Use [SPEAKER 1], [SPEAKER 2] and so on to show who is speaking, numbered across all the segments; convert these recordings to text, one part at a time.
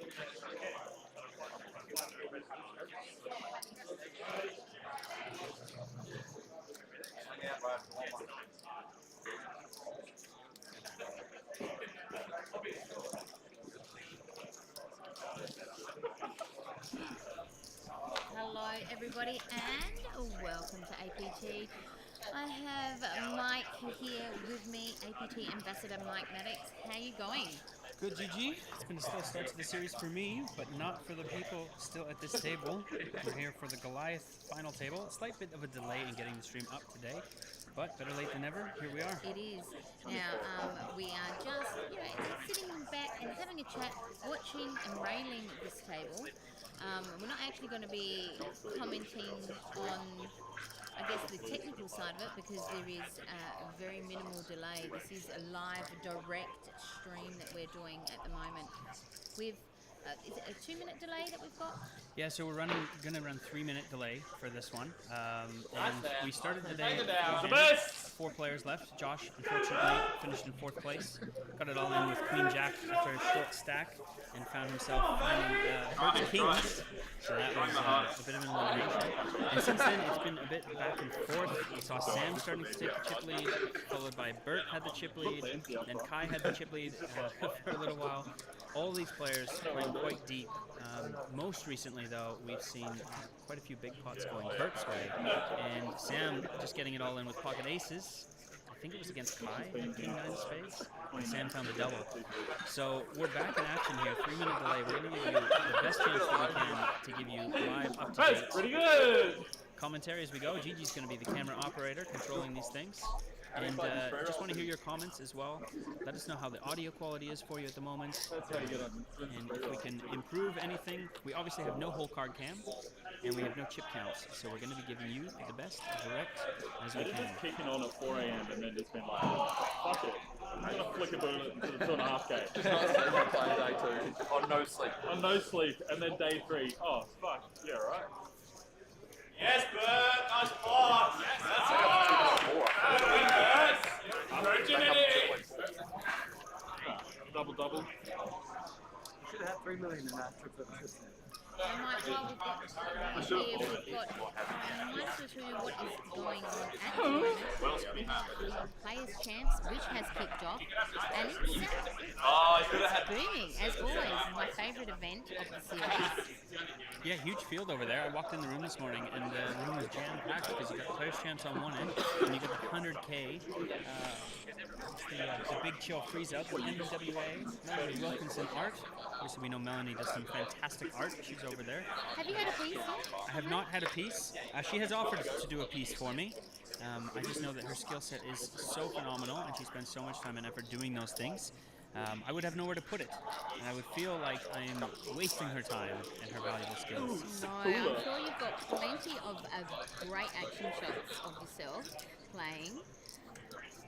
[SPEAKER 1] Hello everybody and welcome to APT. I have Mike here with me, APT Ambassador Mike Maddox. How are you going?
[SPEAKER 2] Good, GG. It's been a slow start to the series for me, but not for the people still at this table. We're here for the Goliath final table. A slight bit of a delay in getting the stream up today, but better late than never. Here we are.
[SPEAKER 1] It is. Now, we are just, sitting back and having a chat, watching and railing this table. We're not actually going to be commenting on, I guess, the technical side of it because there is a very minimal delay. This is a live, direct stream that we're doing at the moment. We've is it a 2-minute delay that we've got?
[SPEAKER 2] Yeah, so we're going to run 3-minute delay for this one. And we started the day with 4 players left. Josh, unfortunately, finished in 4th place. Got it all in with Queen Jack after a short stack and found himself finding Bert's Kings. So that was a bit of an elimination. And since then, it's been a bit back and forth. We saw Sam starting to take the chip lead, followed by Bert had the chip lead, then Kai had the chip lead for a little while. All these players playing quite deep. Most recently, though, we've seen quite a few big pots going Bert's way, and Sam just getting it all in with pocket aces. I think it was against Kai at King 9 spades, and Sam found the double. So we're back in action here, 3-minute delay. We're going to give you the best chance that we can to give you live up-to-date
[SPEAKER 3] pretty good
[SPEAKER 2] commentary as we go. Gigi's going to be the camera operator controlling these things. And just want to hear your comments as well. Let us know how the audio quality is for you at the moment. And if we can improve anything. We obviously have no whole card cam, and we have no chip counts. So we're going to be giving you the best direct as we can.
[SPEAKER 3] Just kicking on at 4 a.m. and then just been like, fuck it. I'm going to flick a bullet to the 2.5K.
[SPEAKER 4] Day 2 on no sleep.
[SPEAKER 3] On no sleep, and then day 3. Oh, fuck. Yeah, right.
[SPEAKER 5] Yes, Bert, nice block. Yes, that's it.
[SPEAKER 3] Double.
[SPEAKER 4] Should have had 3 million in that trip.
[SPEAKER 1] I might as well might as well show you what is going on at the moment. Players' Champs, which has kicked off, and it's booming, as always, my favourite event of the series.
[SPEAKER 2] Yeah, huge field over there. I walked in the room this morning, and the room was jam-packed because you got Players' Champs on one end, and you got the 100K, the Big Chill freeze-out, the NWA, Melanie Wilkinson art. Obviously, we know Melanie does some fantastic art. She's over there.
[SPEAKER 1] Have you had a piece yet?
[SPEAKER 2] I have not had a piece. She has offered to do a piece for me. I just know that her skill set is so phenomenal, and she spends so much time and effort doing those things. I would have nowhere to put it, and I would feel like I am wasting her time and her valuable skills.
[SPEAKER 1] No, I'm sure you've got plenty of great action shots of yourself playing.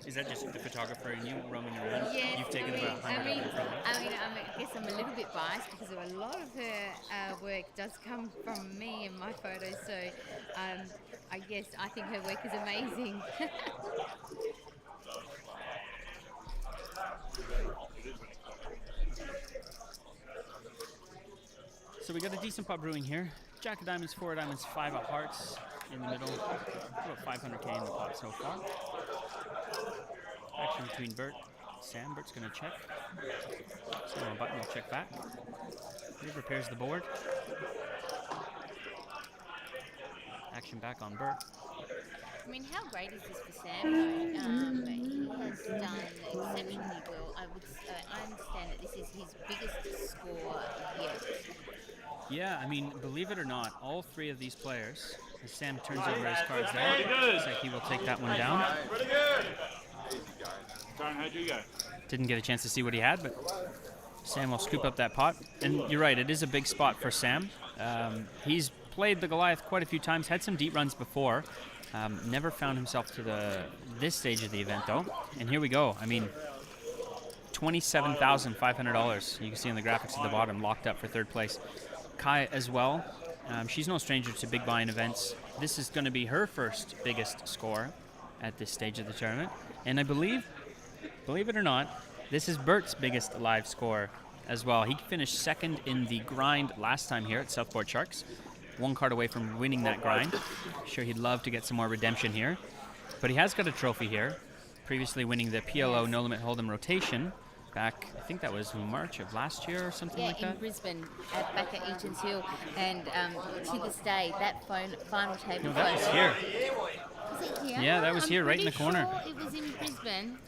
[SPEAKER 2] Is that just the photographer and you roaming around?
[SPEAKER 1] Yes,
[SPEAKER 2] You've taken about 100 of them.
[SPEAKER 1] I guess I'm a little bit biased because a lot of her work does come from me and my photos, so I think her work is amazing.
[SPEAKER 2] So we got a decent pot brewing here. Jack of diamonds, 4 of diamonds, 5 of hearts in the middle. About 500K in the pot so far. Action between Bert and Sam. Bert's going to check. Sam on button will check back. He prepares the board. Action back on Bert.
[SPEAKER 1] I mean, how great is this for Sam, though? He has done exceptionally well. I understand that this is his biggest score yet.
[SPEAKER 2] Yeah, I mean, believe it or not, all 3 of these players, as Sam turns over his cards there, looks like he will take that one down.
[SPEAKER 5] Pretty good.
[SPEAKER 3] Darren, how'd you go?
[SPEAKER 2] Didn't get a chance to see what he had, but Sam will scoop up that pot. And you're right, it is a big spot for Sam. He's played the Goliath quite a few times, had some deep runs before. Never found himself to this stage of the event, though. And here we go. I mean, $27,500. You can see in the graphics at the bottom, locked up for 3rd place. Kai as well. She's no stranger to big buy-in events. This is going to be her first biggest score at this stage of the tournament. And I believe it or not, this is Bert's biggest live score as well. He finished second in the grind last time here at Southport Sharks. 1 card away from winning that grind. Sure, he'd love to get some more redemption here. But he has got a trophy here, previously winning the PLO No Limit Hold'em rotation back, I think that was March of last year or something like that.
[SPEAKER 1] Yeah, in Brisbane, back at Eaton's Hill. And to this day, that final table...
[SPEAKER 2] No, that was here.
[SPEAKER 1] Was it here?
[SPEAKER 2] Yeah, that was here, right in the corner.
[SPEAKER 1] I'm pretty sure it was in Brisbane.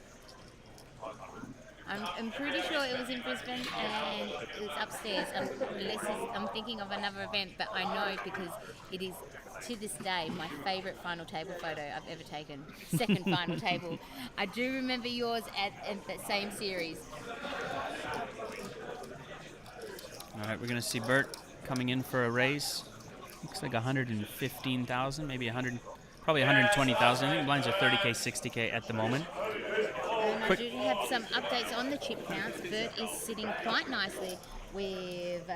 [SPEAKER 1] I'm pretty sure it was in Brisbane and it was upstairs. I'm thinking of another event, but I know because it is, to this day, my favourite final table photo I've ever taken. Second final table. I do remember yours at that same series.
[SPEAKER 2] All right, we're going to see Bert coming in for a raise. Looks like 115,000, maybe 100, probably 120,000. I think blinds are 30K, 60K at the moment.
[SPEAKER 1] I do have some updates on the chip counts. Bert is sitting quite nicely with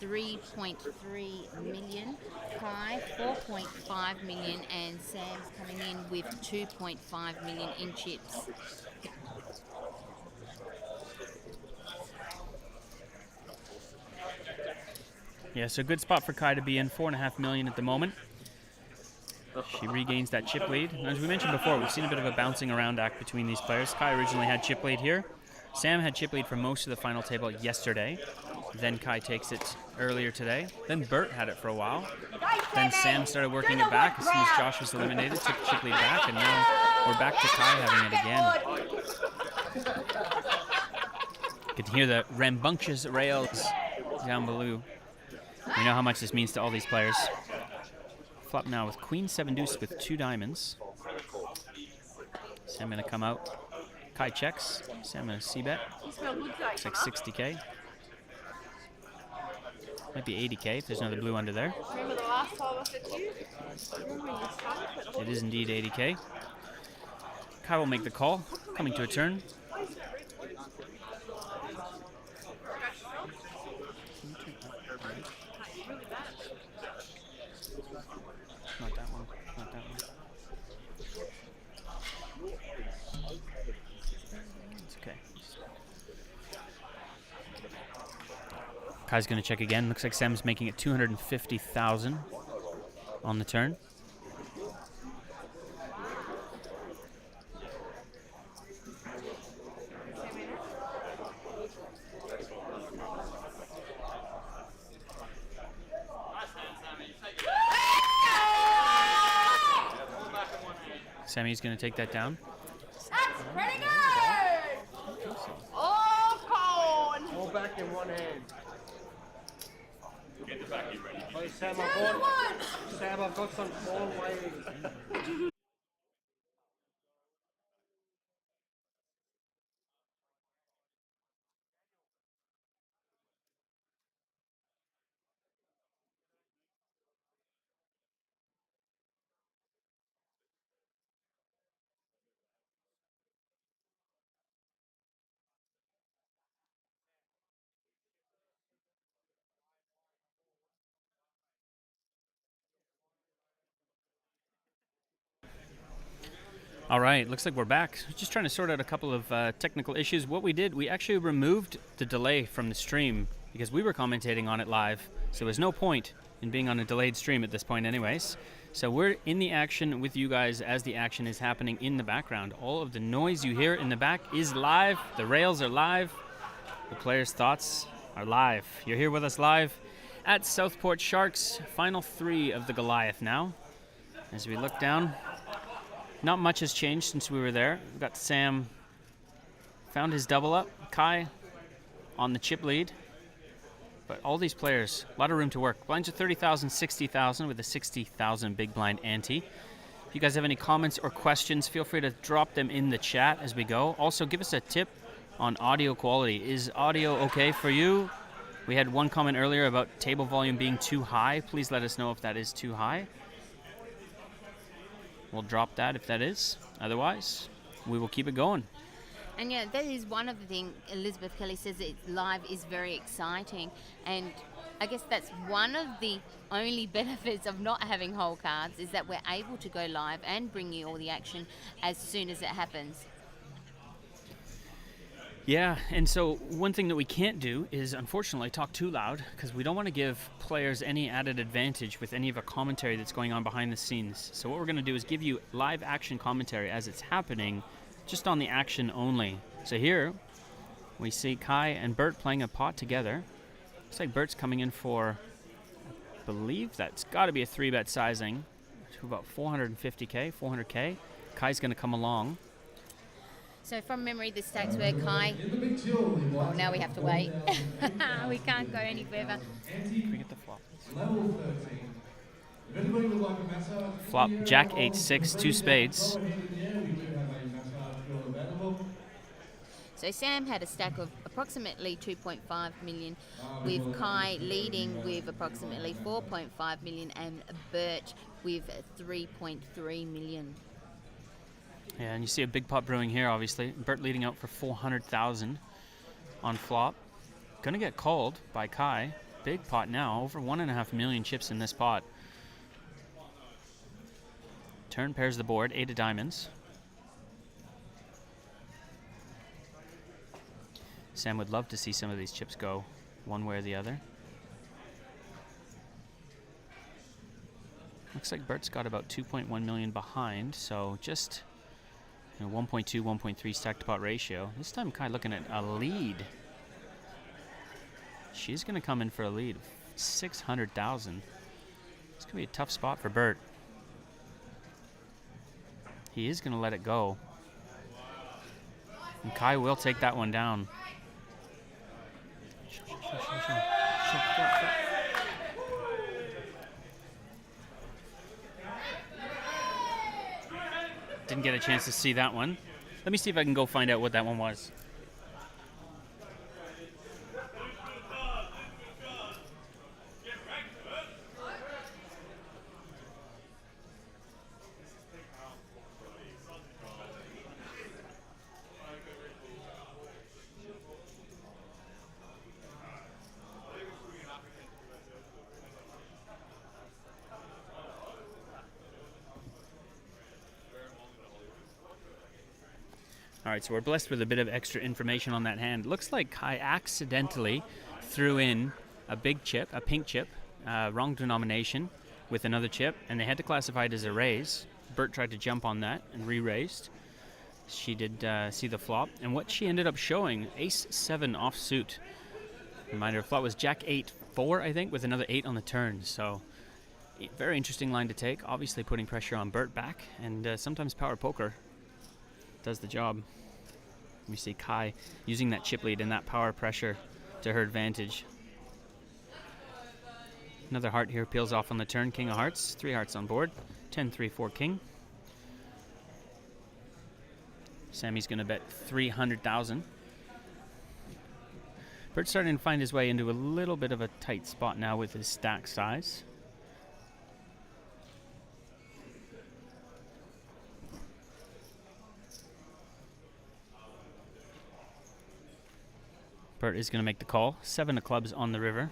[SPEAKER 1] 3.3 million, Kai 4.5 million, and Sam's coming in with 2.5 million in chips.
[SPEAKER 2] Yeah, so good spot for Kai to be in, 4.5 million at the moment. She regains that chip lead. And as we mentioned before, we've seen a bit of a bouncing around act between these players. Kai originally had chip lead here. Sam had chip lead for most of the final table yesterday. Then Kai takes it earlier today. Then Bert had it for a while. Then Sam started working it back as soon as Josh was eliminated, took the chip lead back, and now we're back to Kai having it again. You can hear the rambunctious rails down below. We know how much this means to all these players. Flop now with Queen 7 deuce with 2 diamonds. Sam gonna come out. Kai checks. Sam gonna c-bet. Looks like 60K. Might be 80K if there's another blue under there.
[SPEAKER 6] Remember the last time I said to you?
[SPEAKER 2] It is indeed 80K. Kai will make the call. Coming to a turn. Not that one. Not that one. It's okay. Kai's going to check again. Looks like Sam's making it 250,000 on the turn. Sammy's going to take that down.
[SPEAKER 6] That's pretty good! Oh, Colin!
[SPEAKER 4] All back in one hand.
[SPEAKER 3] Get the back in ready.
[SPEAKER 4] Hey, Sam, I've got some small waiting.
[SPEAKER 2] All right, looks like we're back. Just trying to sort out a couple of technical issues. What we did, we actually removed the delay from the stream because we were commentating on it live, so there was no point in being on a delayed stream at this point anyways. So we're in the action with you guys as the action is happening in the background. All of the noise you hear in the back is live. The rails are live. The players' thoughts are live. You're here with us live at Southport Sharks. Final 3 of the Goliath now. As we look down, not much has changed since we were there. We've got Sam found his double up. Kai on the chip lead. But all these players, a lot of room to work. Blinds are 30,000, 60,000 with a 60,000 big blind ante. If you guys have any comments or questions, feel free to drop them in the chat as we go. Also, give us a tip on audio quality. Is audio okay for you? We had one comment earlier about table volume being too high. Please let us know if that is too high. We'll drop that if that is. Otherwise, we will keep it going.
[SPEAKER 1] And yeah, that is one of the things Elizabeth Kelly says, that live is very exciting. And I guess that's one of the only benefits of not having whole cards, is that we're able to go live and bring you all the action as soon as it happens.
[SPEAKER 2] Yeah, and so one thing that we can't do is, unfortunately, talk too loud, because we don't want to give players any added advantage with any of a commentary that's going on behind the scenes. So what we're going to do is give you live action commentary as it's happening, just on the action only. So here, we see Kai and Bert playing a pot together. Looks like Bert's coming in for, I believe that's got to be a 3-bet sizing, to about 450k, 400k. Kai's going to come along.
[SPEAKER 1] So from memory, the stacks were Kai. Oh, now we have to wait. We can't go any further.
[SPEAKER 2] Can we get the flop? Flop, Jack 8-6, 2 spades.
[SPEAKER 1] So Sam had a stack of approximately 2.5 million, with Kai leading with approximately 4.5 million and Bert with 3.3 million.
[SPEAKER 2] Yeah, and you see a big pot brewing here, obviously. Bert leading out for 400,000 on flop. Gonna get called by Kai. Big pot now, over 1.5 million chips in this pot. Turn pairs the board, 8 of diamonds. Sam would love to see some of these chips go one way or the other. Looks like Bert's got about 2.1 million behind, so just 1.2, 1.3 stack to pot ratio. This time Kai looking at a lead. She's going to come in for a lead of 600,000. It's going to be a tough spot for Bert. He is going to let it go. And Kai will take that one down. Didn't get a chance to see that one. Let me see if I can go find out what that one was. All right, so we're blessed with a bit of extra information on that hand. Looks like Kai accidentally threw in a big chip, a pink chip, wrong denomination, with another chip, and they had to classify it as a raise. Bert tried to jump on that and re-raised. She did see the flop, and what she ended up showing, ace-7 offsuit. Reminder, flop was jack 8-4, I think, with another 8 on the turn. So, very interesting line to take. Obviously putting pressure on Bert back, and sometimes power poker does the job. We see Kai using that chip lead and that power pressure to her advantage. Another heart here peels off on the turn. King of hearts, 3 hearts on board. 10, 3, 4 king. Sammy's going to bet 300,000. Bert's starting to find his way into a little bit of a tight spot now with his stack size. Bert is going to make the call. 7 of clubs on the river.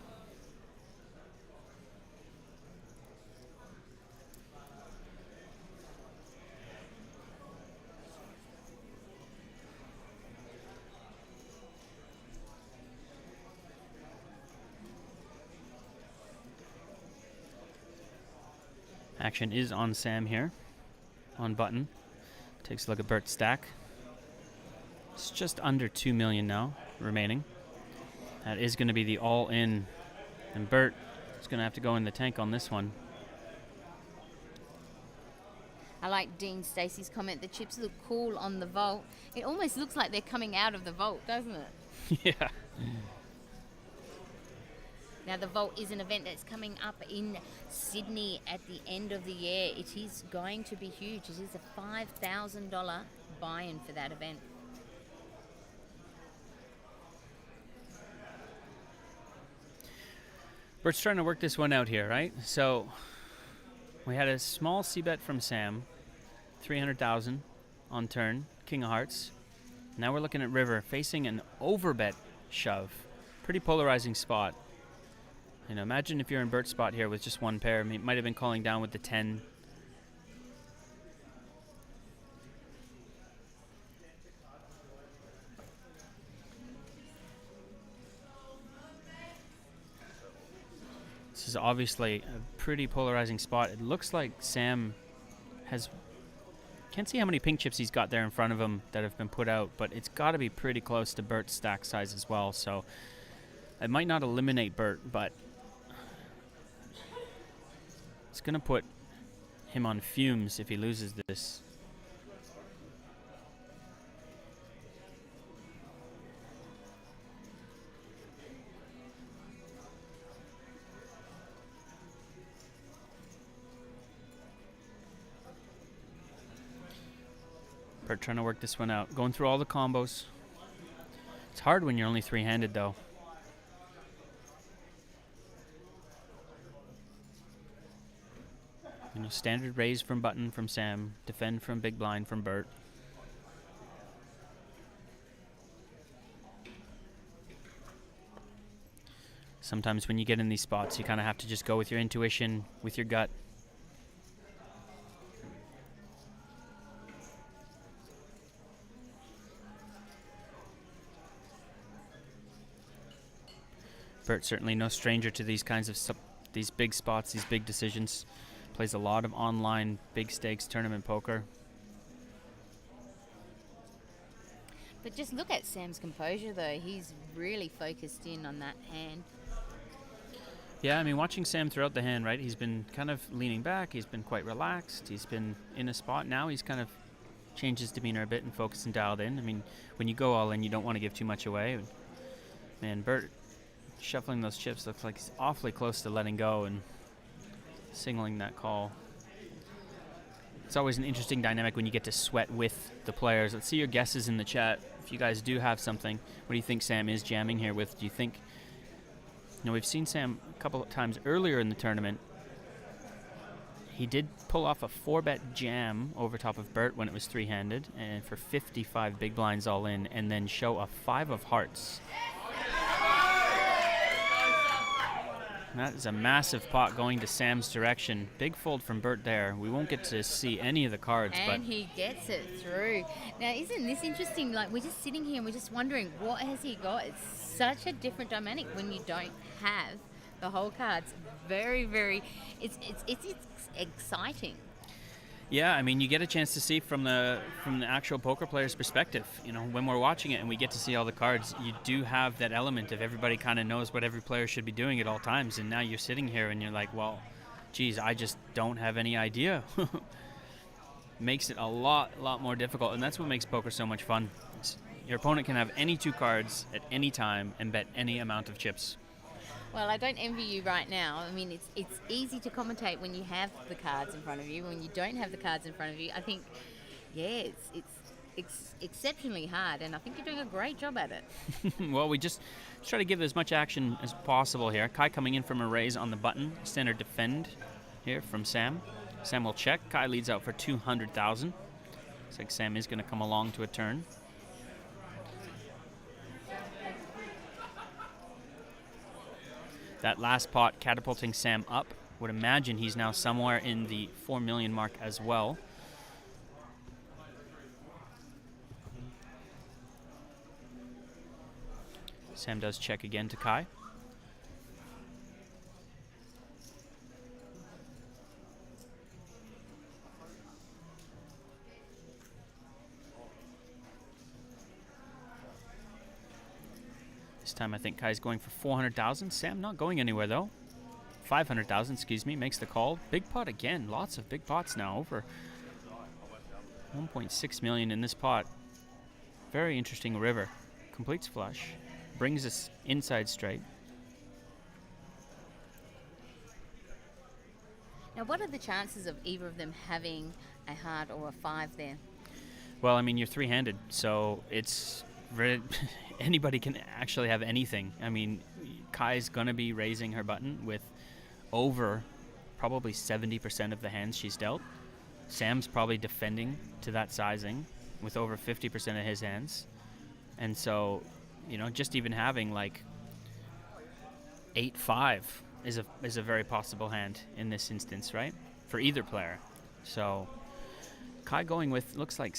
[SPEAKER 2] Action is on Sam here. On button. Takes a look at Bert's stack. It's just under 2 million now remaining. That is going to be the all-in. And Bert is going to have to go in the tank on this one.
[SPEAKER 1] I like Dean Stacey's comment, the chips look cool on the vault. It almost looks like they're coming out of the vault, doesn't it?
[SPEAKER 2] Yeah.
[SPEAKER 1] Now, the vault is an event that's coming up in Sydney at the end of the year. It is going to be huge. It is a $5,000 buy-in for that event.
[SPEAKER 2] Bert's trying to work this one out here, right? So we had a small c-bet from Sam, 300,000 on turn, king of hearts. Now we're looking at river, facing an overbet shove. Pretty polarizing spot. You know, imagine if you're in Bert's spot here with just one pair. He might have been calling down with the 10. This is obviously a pretty polarizing spot. It looks like Sam has... Can't see how many pink chips he's got there in front of him that have been put out, but it's got to be pretty close to Bert's stack size as well, so it might not eliminate Bert, but it's going to put him on fumes if he loses this. Bert trying to work this one out. Going through all the combos. It's hard when you're only three-handed, though. You know, standard raise from button from Sam. Defend from big blind from Bert. Sometimes when you get in these spots, you kind of have to just go with your intuition, with your gut. Bert certainly no stranger to these kinds of these big spots, these big decisions. Plays a lot of online big stakes tournament poker.
[SPEAKER 1] But just look at Sam's composure, though. He's really focused in on that hand.
[SPEAKER 2] Yeah, I mean, watching Sam throughout the hand, right? He's been kind of leaning back. He's been quite relaxed. He's been in a spot. Now he's kind of changed his demeanor a bit and focused and dialed in. I mean, when you go all in, you don't want to give too much away. Man, Bert shuffling those chips looks like he's awfully close to letting go and singling that call. It's always an interesting dynamic when you get to sweat with the players. Let's see your guesses in the chat. If you guys do have something, what do you think Sam is jamming here with? Do you think... You know, we've seen Sam a couple of times earlier in the tournament. He did pull off a 4-bet jam over top of Bert when it was three-handed, and for 55 big blinds all in, and then show a 5 of hearts. That is a massive pot going to Sam's direction. Big fold from Bert there. We won't get to see any of the cards,
[SPEAKER 1] and he gets it through. Now, isn't this interesting? Like, we're just sitting here and we're just wondering, what has he got? It's such a different dynamic when you don't have the whole cards. Very, very, it's exciting.
[SPEAKER 2] Yeah, I mean, you get a chance to see from the actual poker player's perspective. You know, when we're watching it and we get to see all the cards, you do have that element of everybody kind of knows what every player should be doing at all times. And now you're sitting here and you're like, well, geez, I just don't have any idea. Makes it a lot more difficult, and that's what makes poker so much fun. Your opponent can have any 2 cards at any time and bet any amount of chips.
[SPEAKER 1] Well, I don't envy you right now. I mean, it's easy to commentate when you have the cards in front of you. When you don't have the cards in front of you, I think, yeah, it's exceptionally hard, and I think you're doing a great job at it.
[SPEAKER 2] Well, we just try to give as much action as possible here. Kai coming in from a raise on the button. Standard defend here from Sam. Sam will check. Kai leads out for 200,000. Looks like Sam is going to come along to a turn. That last pot catapulting Sam up. Would imagine he's now somewhere in the 4 million mark as well. Sam does check again to Kai. This time I think Kai's going for 400,000. Sam not going anywhere though. 500,000, excuse me, makes the call. Big pot again. Lots of big pots now. Over 1.6 million in this pot. Very interesting river. Completes flush. Brings us inside straight.
[SPEAKER 1] Now, what are the chances of either of them having a heart or a 5 there?
[SPEAKER 2] Well, I mean, you're three-handed, so it's very anybody can actually have anything. I mean, Kai's going to be raising her button with over probably 70% of the hands she's dealt. Sam's probably defending to that sizing with over 50% of his hands. And so, you know, just even having like 8-5 is a very possible hand in this instance, right? For either player. So Kai going with, looks like,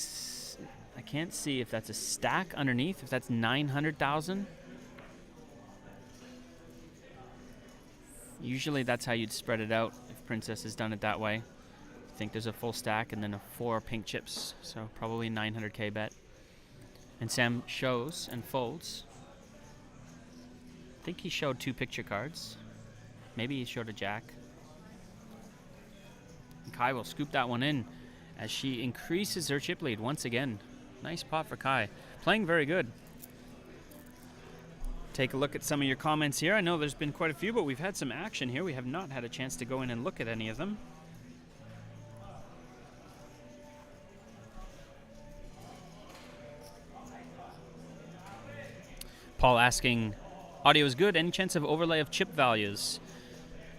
[SPEAKER 2] I can't see if that's a stack underneath, if that's 900,000. Usually that's how you'd spread it out if Princess has done it that way. I think there's a full stack and then 4 pink chips, so probably 900k bet. And Sam shows and folds. I think he showed 2 picture cards. Maybe he showed a jack. And Kai will scoop that one in as she increases her chip lead once again. Nice pot for Kai. Playing very good. Take a look at some of your comments here. I know there's been quite a few, but we've had some action here. We have not had a chance to go in and look at any of them. Paul asking, audio is good. Any chance of overlay of chip values?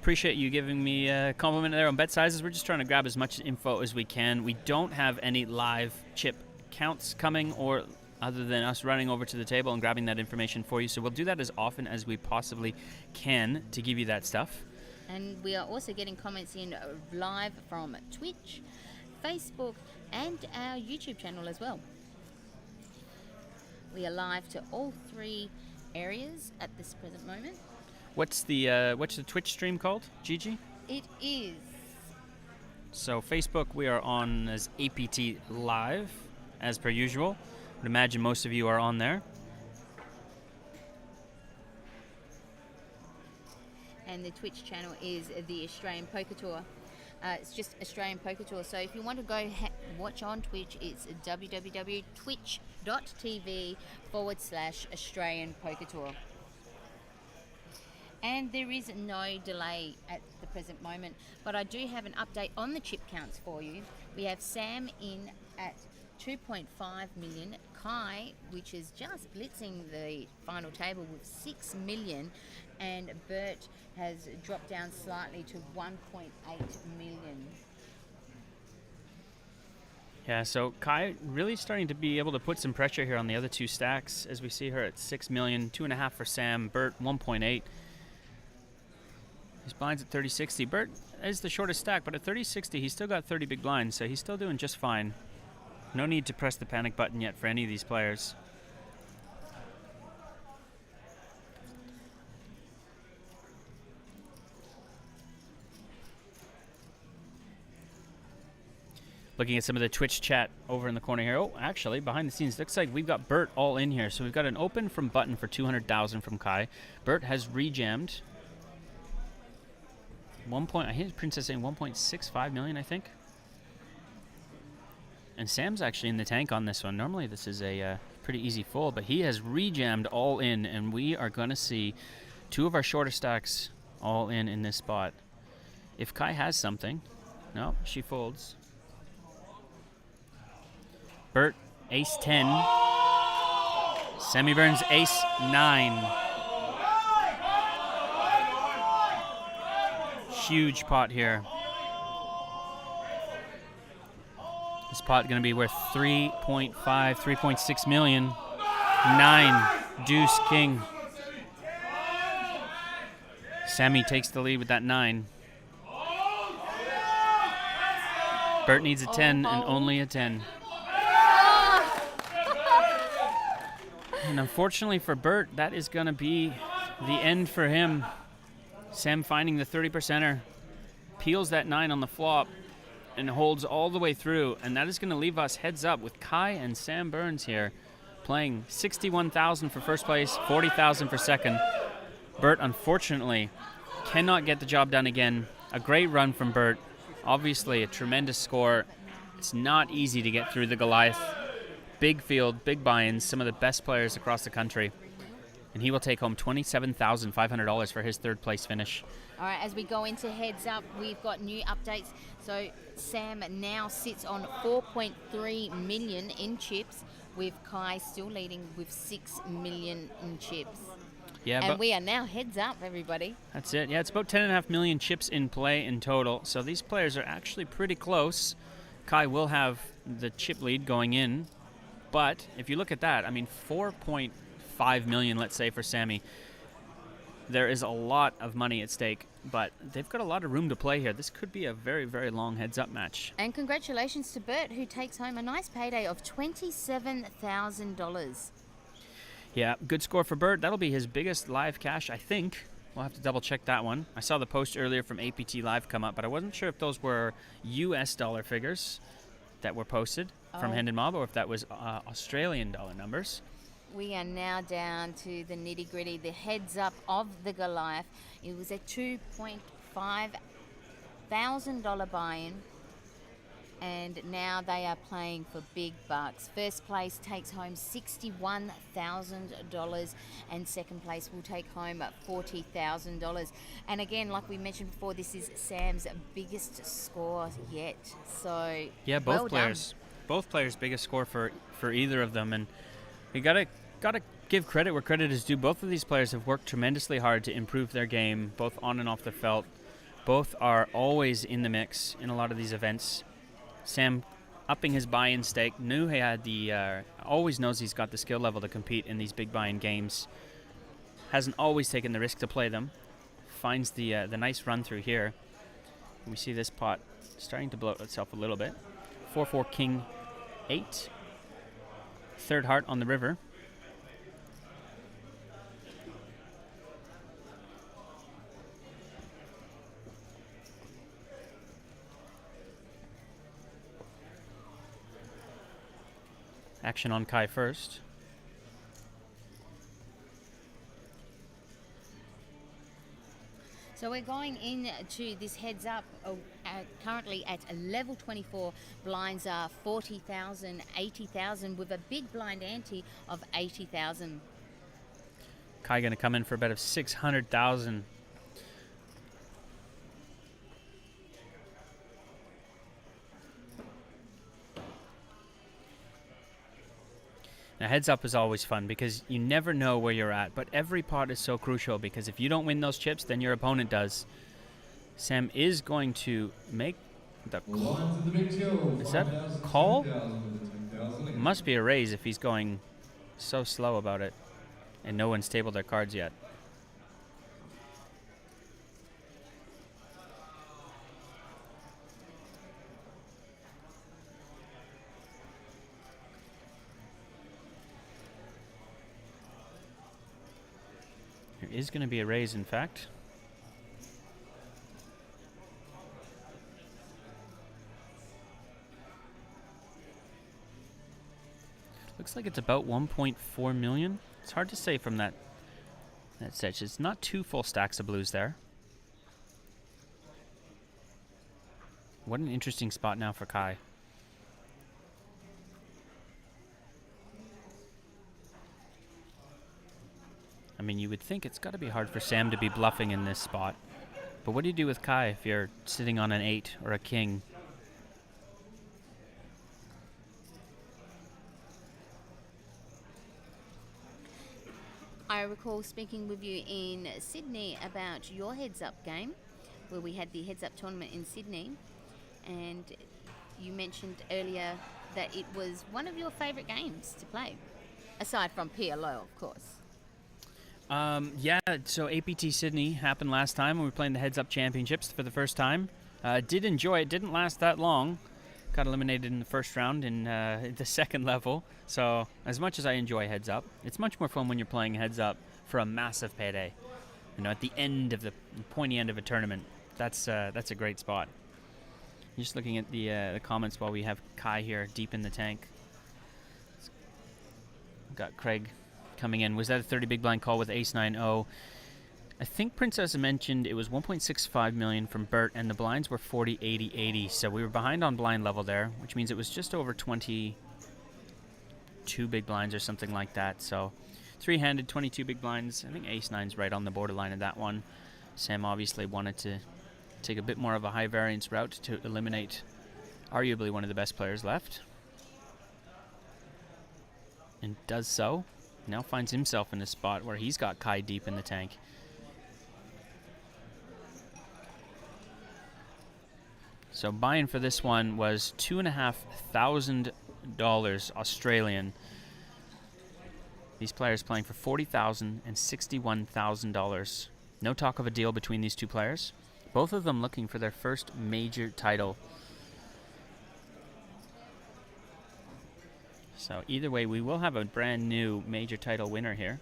[SPEAKER 2] Appreciate you giving me a compliment there on bet sizes. We're just trying to grab as much info as we can. We don't have any live chip counts coming, or other than us running over to the table and grabbing that information for you. So we'll do that as often as we possibly can to give you that stuff.
[SPEAKER 1] And we are also getting comments in live from Twitch, Facebook, and our YouTube channel as well. We are live to all 3 areas at this present moment.
[SPEAKER 2] What's the Twitch stream called, Gigi?
[SPEAKER 1] It is.
[SPEAKER 2] So Facebook, we are on as APT Live, as per usual. I'd imagine most of you are on there.
[SPEAKER 1] And the Twitch channel is the Australian Poker Tour. It's just Australian Poker Tour. So if you want to go watch on Twitch, it's www.twitch.tv/Australian Poker Tour. And there is no delay at the present moment, but I do have an update on the chip counts for you. We have Sam in at 2.5 million, Kai, which is just blitzing the final table with 6 million, and Bert has dropped down slightly to 1.8 million.
[SPEAKER 2] Yeah, so Kai really starting to be able to put some pressure here on the other 2 stacks, as we see her at 6 million, 2.5 for Sam, Bert 1.8. His blinds at 30-60. Bert is the shortest stack, but at 30-60 he's still got 30 big blinds, so he's still doing just fine. No need to press the panic button yet for any of these players. Looking at some of the Twitch chat over in the corner here. Oh, actually, behind the scenes, looks like we've got Bert all in here. So we've got an open from Button for 200,000 from Kai. Bert has rejammed. I hear Princess saying 1.65 million, I think. And Sam's actually in the tank on this one. Normally this is a pretty easy fold, but he has rejammed all in, and we are going to see 2 of our shorter stacks all in this spot. If Kai has something. No, she folds. Bert, ace 10. Sammy Burns, ace 9. Huge pot here. This pot going to be worth 3.5, 3.6 million. 9, deuce, king. Sammy takes the lead with that 9. Bert needs a 10 and only a 10. And unfortunately for Bert, that is going to be the end for him. Sam finding the 30%er, peels that 9 on the flop, and holds all the way through. And that is going to leave us heads up with Kai and Sam Burns here, playing 61,000 for first place, 40,000 for second. Bert, unfortunately, cannot get the job done again. A great run from Bert. Obviously, a tremendous score. It's not easy to get through the Goliath. Big field, big buy-ins, some of the best players across the country. And he will take home $27,500 for his 3rd place finish.
[SPEAKER 1] All right, as we go into heads up, we've got new updates. So Sam now sits on 4.3 million in chips, with Kai still leading with 6 million in chips.
[SPEAKER 2] Yeah,
[SPEAKER 1] and we are now heads up, everybody.
[SPEAKER 2] That's it. Yeah, it's about 10.5 million chips in play in total. So these players are actually pretty close. Kai will have the chip lead going in. But if you look at that, I mean, 4.5 million, let's say, for Sammy. There is a lot of money at stake, but they've got a lot of room to play here. This could be a very, very long heads-up match.
[SPEAKER 1] And congratulations to Bert, who takes home a nice payday of $27,000.
[SPEAKER 2] Yeah, good score for Bert. That'll be his biggest live cash, I think. We'll have to double check that one. I saw the post earlier from APT Live come up, but I wasn't sure if those were US dollar figures that were posted from Hendon Mob or if that was Australian dollar numbers.
[SPEAKER 1] We are now down to the nitty gritty. The heads up of the Goliath. It was a $2.5 thousand buy-in, and now they are playing for big bucks. First place takes home $61,000, and second place will take home $40,000. And again, like we mentioned before, this is Sam's biggest score yet. So
[SPEAKER 2] yeah, both players' biggest score for either of them, and you gotta give credit where credit is due. Both of these players have worked tremendously hard to improve their game, both on and off the felt. Both are always in the mix in a lot of these events. Sam upping his buy-in stake, knew he had always knows he's got the skill level to compete in these big buy-in games. Hasn't always taken the risk to play them. Finds the nice run through here. We see this pot starting to bloat itself a little bit. 4-4 King 8. Third heart on the river. Action on Kai first.
[SPEAKER 1] So we're going into this heads up currently at a level 24. Blinds are 40,000, 80,000 with a big blind ante of 80,000.
[SPEAKER 2] Kai going to come in for a bet of 600,000. Now, heads up is always fun because you never know where you're at, but every pot is so crucial because if you don't win those chips, then your opponent does. Sam is going to make the call. Is that call? Must be a raise if he's going so slow about it and no one's tabled their cards yet. There is going to be a raise, in fact. Looks like it's about 1.4 million. It's hard to say from that set. It's not two full stacks of blues there. What an interesting spot now for Kai. I mean, you would think it's got to be hard for Sam to be bluffing in this spot. But what do you do with Kai if you're sitting on an 8 or a king?
[SPEAKER 1] I recall speaking with you in Sydney about your heads-up game, where we had the heads-up tournament in Sydney, and you mentioned earlier that it was one of your favourite games to play, aside from PLO, of course.
[SPEAKER 2] Yeah, so APT Sydney happened last time when we were playing the Heads Up Championships for the first time. Did enjoy it. Didn't last that long. Got eliminated in the first round in the second level. So as much as I enjoy Heads Up, it's much more fun when you're playing Heads Up for a massive payday. You know, at the end of the pointy end of a tournament. That's a great spot. Just looking at the comments while we have Kai here deep in the tank. Got Craig coming in. Was that a 30 big blind call with ace 9-0? I think Princess mentioned it was 1.65 million from Bert, and the blinds were 40, 80, 80. So we were behind on blind level there, which means it was just over 22 big blinds or something like that. So three-handed, 22 big blinds. I think ace 9's right on the borderline of that one. Sam obviously wanted to take a bit more of a high variance route to eliminate arguably one of the best players left. And does so. Now finds himself in a spot where he's got Kai deep in the tank. So buy-in for this one was $2,500 Australian. These players playing for $40,000 and $61,000. No talk of a deal between these two players. Both of them looking for their first major title. So either way, we will have a brand new major title winner here.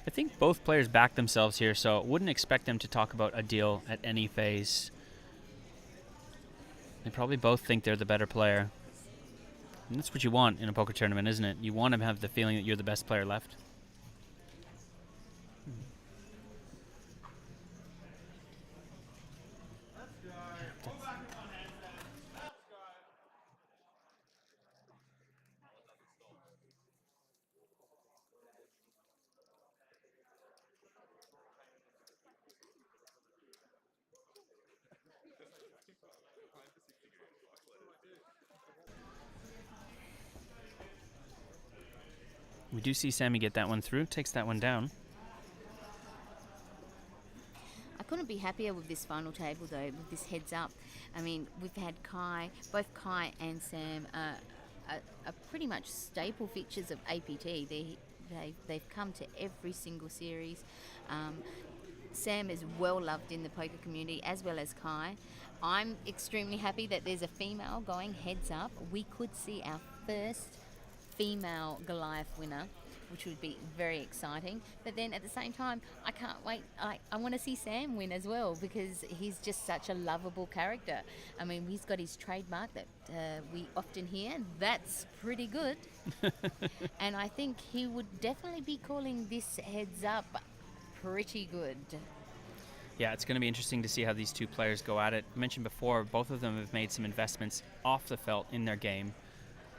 [SPEAKER 2] I think both players back themselves here, so wouldn't expect them to talk about a deal at any phase. They probably both think they're the better player. And that's what you want in a poker tournament, isn't it? You want to have the feeling that you're the best player left. We do see Sammy get that one through, takes that one down.
[SPEAKER 1] I couldn't be happier with this final table though, with this heads up. I mean, we've had both Kai and Sam are pretty much staple features of APT. They've come to every single series. Sam is well loved in the poker community, as well as Kai. I'm extremely happy that there's a female going heads up. We could see our first female Goliath winner, which would be very exciting. But then at the same time, I can't wait. I want to see Sam win as well, because he's just such a lovable character. I mean, he's got his trademark that we often hear. That's pretty good. And I think he would definitely be calling this heads up pretty good.
[SPEAKER 2] Yeah, it's going to be interesting to see how these two players go at it. I mentioned before, both of them have made some investments off the felt in their game.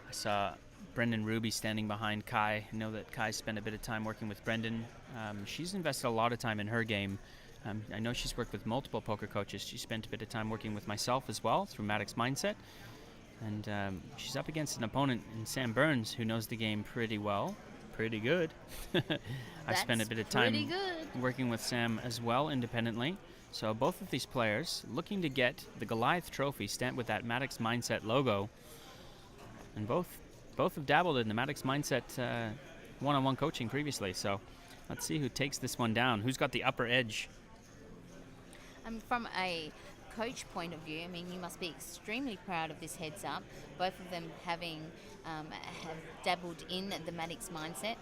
[SPEAKER 2] I saw Brendan Ruby standing behind Kai. I know that Kai spent a bit of time working with Brendan. She's invested a lot of time in her game. I know she's worked with multiple poker coaches. She spent a bit of time working with myself as well through Maddox Mindset. And she's up against an opponent in Sam Burns who knows the game pretty well. Pretty good. I spent a bit of time working with Sam as well independently. So both of these players looking to get the Goliath trophy stamped with that Maddox Mindset logo. And both have dabbled in the Maddox Mindset one-on-one coaching previously. So let's see who takes this one down. Who's got the upper edge?
[SPEAKER 1] From a coach point of view, I mean, you must be extremely proud of this heads up. Both of them have dabbled in the Maddox Mindset.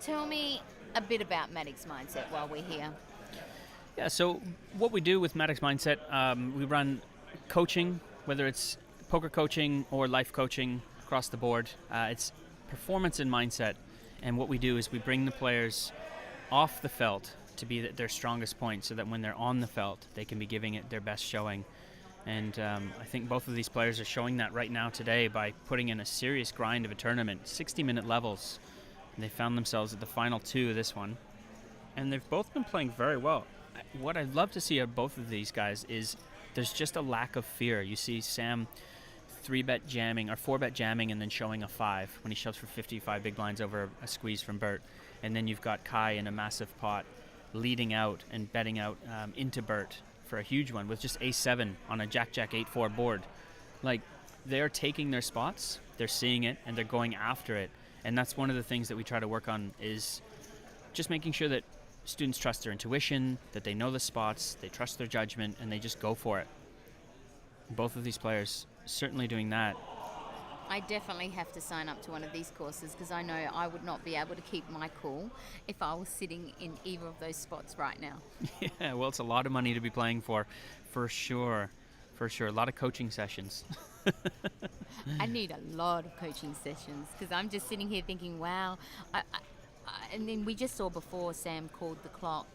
[SPEAKER 1] Tell me a bit about Maddox Mindset while we're here.
[SPEAKER 2] Yeah, so what we do with Maddox Mindset, we run coaching, whether it's poker coaching or life coaching across the board. It's performance and mindset. And what we do is we bring the players off the felt to be at their strongest point, so that when they're on the felt, they can be giving it their best showing. And I think both of these players are showing that right now today by putting in a serious grind of a tournament, 60-minute levels. And they found themselves at the final two of this one. And they've both been playing very well. What I'd love to see of both of these guys is there's just a lack of fear. You see Sam 3-bet jamming or 4-bet jamming and then showing a 5 when he shoves for 55 big blinds over a squeeze from Bert. And then you've got Kai in a massive pot leading out and betting out into Bert for a huge one with just ace-7 on a jack-jack 8-4 board. Like, they're taking their spots, they're seeing it, and they're going after it. And that's one of the things that we try to work on, is just making sure that students trust their intuition, that they know the spots, they trust their judgment, and they just go for it. Both of these players certainly doing that.
[SPEAKER 1] I definitely have to sign up to one of these courses, because I know I would not be able to keep my cool if I was sitting in either of those spots right now.
[SPEAKER 2] Yeah, well, it's a lot of money to be playing for sure. For sure, a lot of coaching sessions.
[SPEAKER 1] I need a lot of coaching sessions, because I'm just sitting here thinking, wow. And then we just saw before Sam called the clock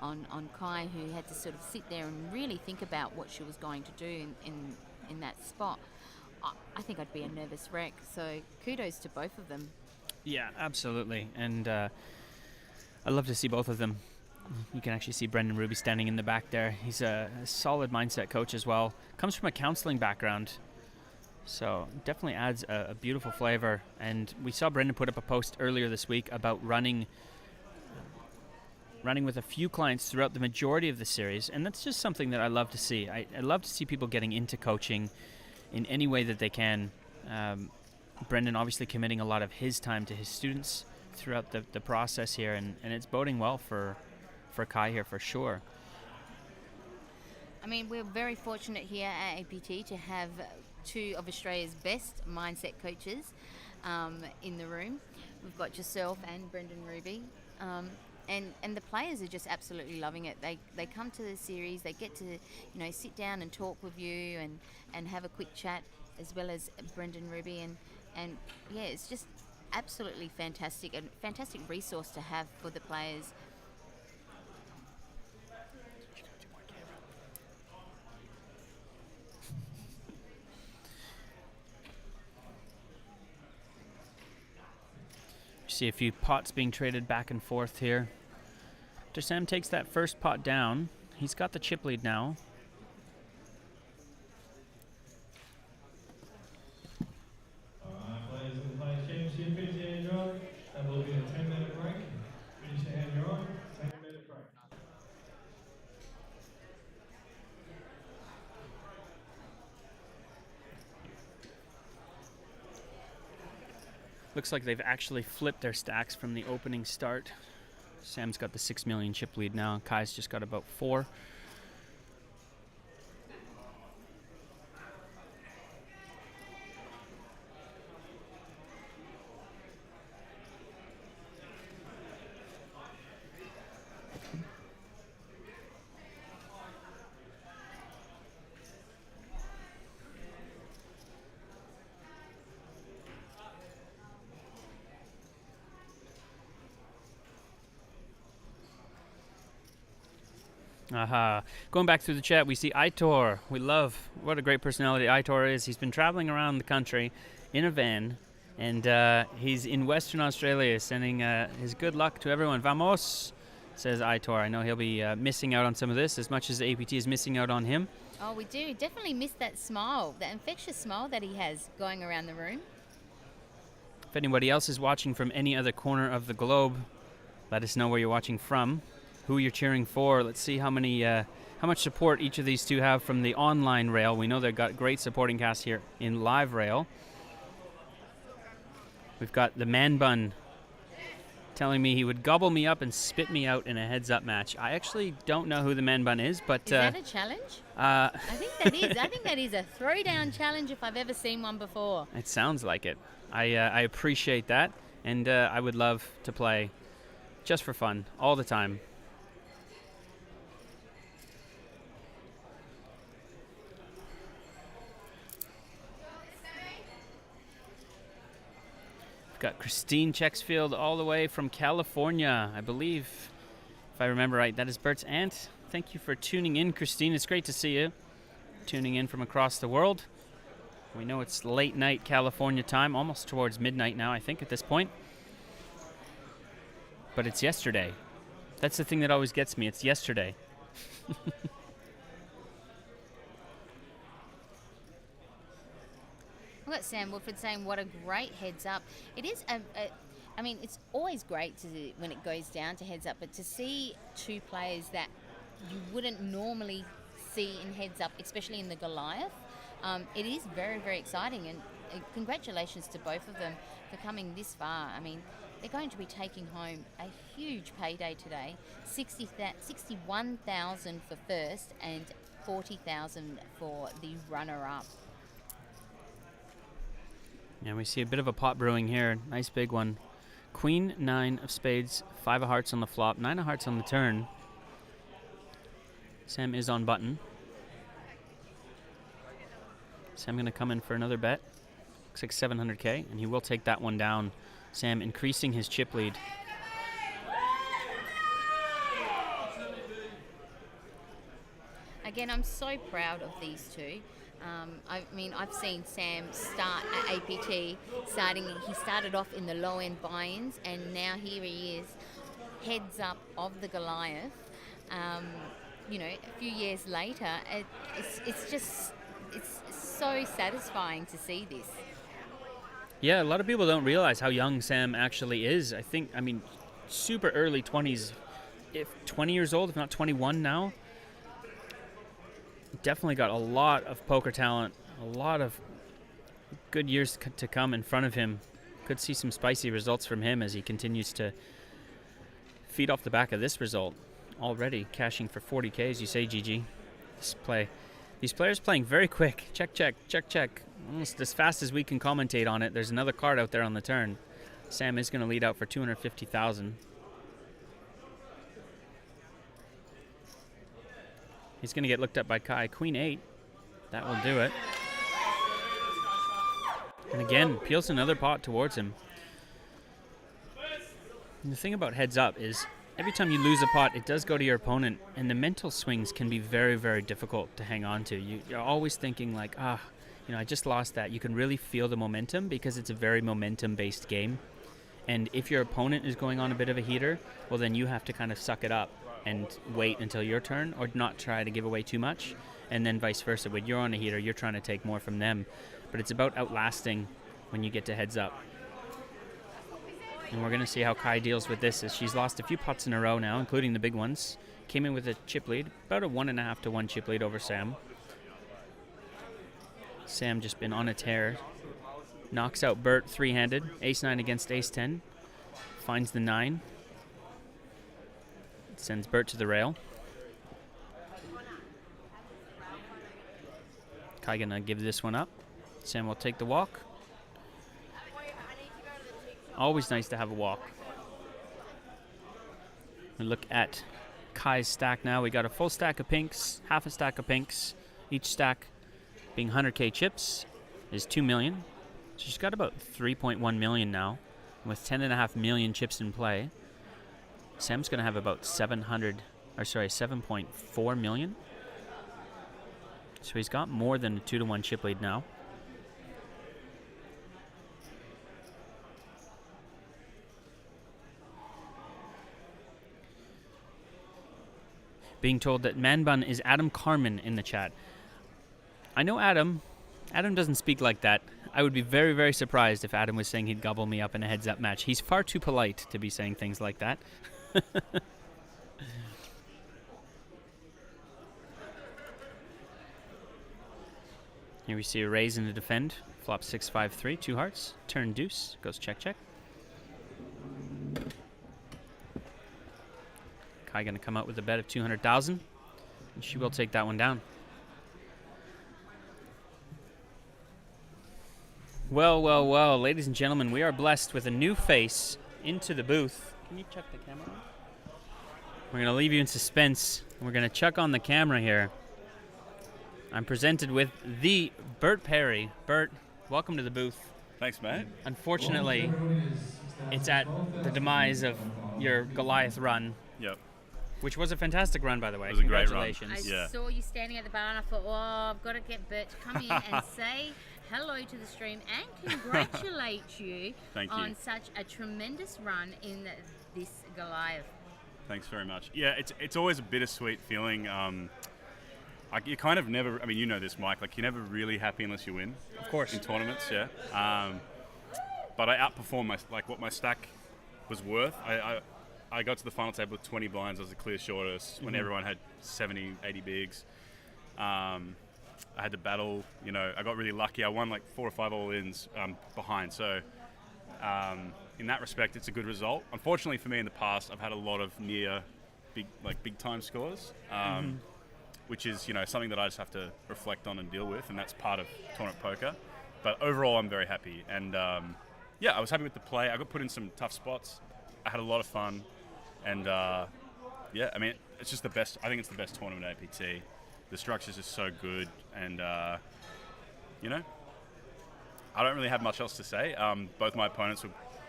[SPEAKER 1] on Kai, who had to sort of sit there and really think about what she was going to do in that spot. I think I'd be a nervous wreck, so kudos to both of them.
[SPEAKER 2] Yeah, absolutely. And I love to see both of them. You can actually see Brendan Ruby standing in the back there. He's a solid mindset coach as well. Comes from a counseling background, so definitely adds a beautiful flavor. And we saw Brendan put up a post earlier this week about running with a few clients throughout the majority of the series, and that's just something that I love to see. I love to see people getting into coaching in any way that they can. Brendan obviously committing a lot of his time to his students throughout the process here, and it's boding well for Kai here for sure.
[SPEAKER 1] I mean, we're very fortunate here at APT to have two of Australia's best mindset coaches in the room. We've got yourself and Brendan Ruby. and the players are just absolutely loving it. They come to the series, they get to sit down and talk with you and have a quick chat, as well as Brendan Ruby, and yeah, it's just absolutely fantastic, and fantastic resource to have for the players.
[SPEAKER 2] See a few pots being traded back and forth here. After Sam takes that first pot down, he's got the chip lead now.
[SPEAKER 7] Alright, players in the players' championship, finish your hand dry. That will be a 10-minute break. Finish your hand dry, 10-minute break.
[SPEAKER 2] Looks like they've actually flipped their stacks from the opening start. Sam's got the 6 million chip lead now. Kai's just got about 4. Aha. Going back through the chat, we see Aitor. We love what a great personality Aitor is. He's been traveling around the country in a van, and he's in Western Australia, sending his good luck to everyone. Vamos, says Aitor. I know he'll be missing out on some of this as much as the APT is missing out on him.
[SPEAKER 1] Oh, we do definitely miss that smile, that infectious smile that he has going around the room.
[SPEAKER 2] If anybody else is watching from any other corner of the globe, let us know where you're watching from, who you're cheering for. Let's see how much support each of these two have from the online rail. We know they've got great supporting cast here in live rail. We've got the man bun telling me he would gobble me up and spit me out in a heads-up match. I actually don't know who the man bun is, but...
[SPEAKER 1] Is that a challenge? I think that is. I think that is a throwdown challenge if I've ever seen one before.
[SPEAKER 2] It sounds like it. I appreciate that, and I would love to play just for fun all the time. We've got Christine Checksfield all the way from California, I believe. If I remember right, that is Bert's aunt. Thank you for tuning in, Christine. It's great to see you. Tuning in from across the world. We know it's late night California time, almost towards midnight now, I think, at this point. But it's yesterday. That's the thing that always gets me. It's yesterday.
[SPEAKER 1] I've got Sam Woodford saying, what a great heads up. It is, I mean, it's always great when it goes down to heads up, but to see two players that you wouldn't normally see in heads up, especially in the Goliath, it is very, very exciting. And congratulations to both of them for coming this far. I mean, they're going to be taking home a huge payday today. 61,000 for first and 40,000 for the runner-up.
[SPEAKER 2] Yeah, we see a bit of a pot brewing here. Nice big one. Queen, 9 of spades, 5 of hearts on the flop, 9 of hearts on the turn. Sam is on button. Sam going to come in for another bet. Looks like 700K, and he will take that one down. Sam increasing his chip lead.
[SPEAKER 1] Again, I'm so proud of these two. I mean, I've seen Sam start at APT. He started off in the low-end buy-ins, and now here he is, heads up of the Goliath. You know, a few years later, it's so satisfying to see this.
[SPEAKER 2] Yeah, a lot of people don't realize how young Sam actually is. I mean, super early 20s, if 20 years old, if not 21 now. Definitely got a lot of poker talent, a lot of good years to come in front of him. Could see some spicy results from him as he continues to feed off the back of this result. Already cashing for 40K, as you say, GG. These players playing very quick. Check, check, check, check. Almost as fast as we can commentate on it. There's another card out there on the turn. Sam is going to lead out for 250,000. He's going to get looked at by Kai. Queen 8. That will do it. And again, peels another pot towards him. And the thing about heads up is every time you lose a pot, it does go to your opponent, and the mental swings can be very, very difficult to hang on to. You're always thinking like, I just lost that. You can really feel the momentum because it's a very momentum-based game. And if your opponent is going on a bit of a heater, well, then you have to kind of suck it up and wait until your turn or not try to give away too much. And then vice versa. When you're on a heater, you're trying to take more from them. But it's about outlasting when you get to heads up. And we're going to see how Kai deals with this, as she's lost a few pots in a row now, including the big ones. Came in with a chip lead, about a 1.5 to 1 chip lead over Sam. Sam just been on a tear. Knocks out Bert three-handed. Ace-9 against Ace-10. Finds the 9. Sends Bert to the rail. Kai gonna give this one up. Sam will take the walk. Always nice to have a walk. We look at Kai's stack now. We got a full stack of pinks, half a stack of pinks. Each stack being 100k chips is 2 million. So she's got about 3.1 million now, with 10.5 million chips in play. Sam's going to have about 7.4 million. So he's got more than a 2 to 1 chip lead now. Being told that Man Bun is Adam Carmen in the chat. I know Adam. Adam doesn't speak like that. I would be very, very surprised if Adam was saying he'd gobble me up in a heads-up match. He's far too polite to be saying things like that. Here we see a raise and a defend. Flop 6-5-3, 2 hearts. Turn deuce. Goes check, check. Kai going to come out with a bet of 200,000. And she will take that one down. Well, well, well, ladies and gentlemen, we are blessed with a new face into the booth. Can you check the camera on? We're going to leave you in suspense. We're going to check on the camera here. I'm presented with the Bert Perry. Bert, welcome to the booth.
[SPEAKER 8] Thanks, mate.
[SPEAKER 2] Unfortunately, it's at the demise of your Goliath run.
[SPEAKER 8] Yep.
[SPEAKER 2] Which was a fantastic run, by the way.
[SPEAKER 8] It was a great run.
[SPEAKER 2] Congratulations.
[SPEAKER 1] I saw you standing at the bar and I thought, oh, I've got to get Bert to come here and say hello to the stream and congratulate you on such a tremendous run in this Goliath.
[SPEAKER 8] Thanks very much. Yeah, it's always a bittersweet feeling. Like you kind of never, I mean, you know this, Mike, like you're never really happy unless you win.
[SPEAKER 2] Of course.
[SPEAKER 8] In tournaments, yeah. But I outperformed what my stack was worth. I got to the final table with 20 blinds. I was the clear shortest when everyone had 70, 80 bigs. I had to battle, I got really lucky. I won like 4 or 5 all-ins behind. So in that respect, it's a good result. Unfortunately for me in the past, I've had a lot of near big time scores, which is, something that I just have to reflect on and deal with. And that's part of tournament poker. But overall, I'm very happy. And I was happy with the play. I got put in some tough spots. I had a lot of fun. And I mean, it's just the best. I think it's the best tournament at APT. The structure's just so good, and I don't really have much else to say. Both my opponents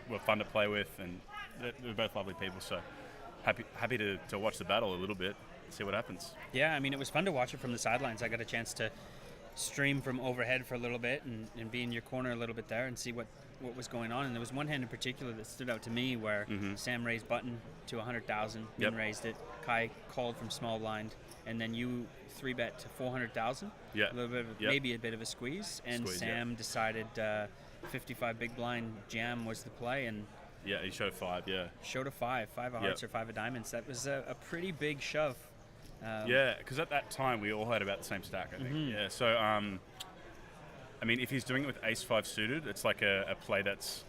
[SPEAKER 8] were fun to play with, and they're both lovely people. So happy to watch the battle a little bit, see what happens.
[SPEAKER 2] Yeah, I mean, it was fun to watch it from the sidelines. I got a chance to stream from overhead for a little bit and be in your corner a little bit there and see what was going on. And there was one hand in particular that stood out to me where Sam raised button to 100,000, Min raised it, Kai called from small blind, and then you 3-bet to 400,000. Yeah. A little bit of, maybe a bit of a squeeze, and Sam decided 55 big blind jam was the play, and
[SPEAKER 8] he showed 5.
[SPEAKER 2] Showed a 5 of hearts or 5 of diamonds. That was a pretty big shove.
[SPEAKER 8] Because at that time we all had about the same stack, I think. Yeah, so I mean, if he's doing it with ace-5 suited, it's like a play that's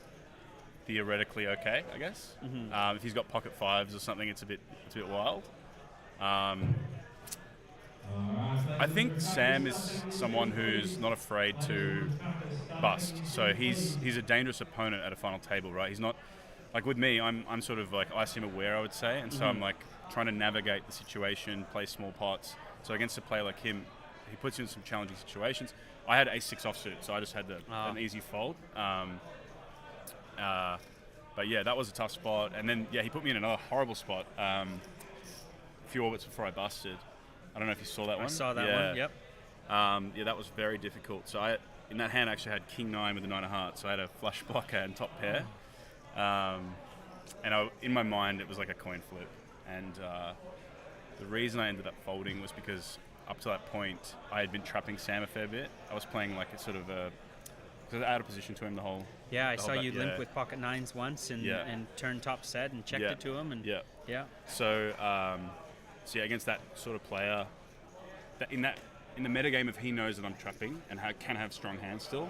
[SPEAKER 8] theoretically okay, I guess. If he's got pocket 5s or something, it's a bit wild. I think Sam is someone who's not afraid to bust. So he's a dangerous opponent at a final table, right? He's not like with me. I'm sort of like ICM aware, I would say, and so I'm like trying to navigate the situation, play small pots, So against a player like him, he puts you in some challenging situations. I had ace-6 offsuit, so I just had an easy fold. But yeah, that was a tough spot. And then, yeah, he put me in another horrible spot a few orbits before I busted. I don't know if you saw that one.
[SPEAKER 2] I saw that one, yep.
[SPEAKER 8] Yeah, that was very difficult. So in that hand, I actually had king 9 with the 9 of hearts. So I had a flush blocker and top pair. And in my mind, it was like a coin flip. And the reason I ended up folding was because up to that point, I had been trapping Sam a fair bit. I was playing like a sort of out of position to him the whole.
[SPEAKER 2] Yeah, I saw you limp with pocket 9s once and turn top set and checked it to him. And yeah.
[SPEAKER 8] So yeah, against that sort of player, in the metagame, if he knows that I'm trapping and can have strong hands still,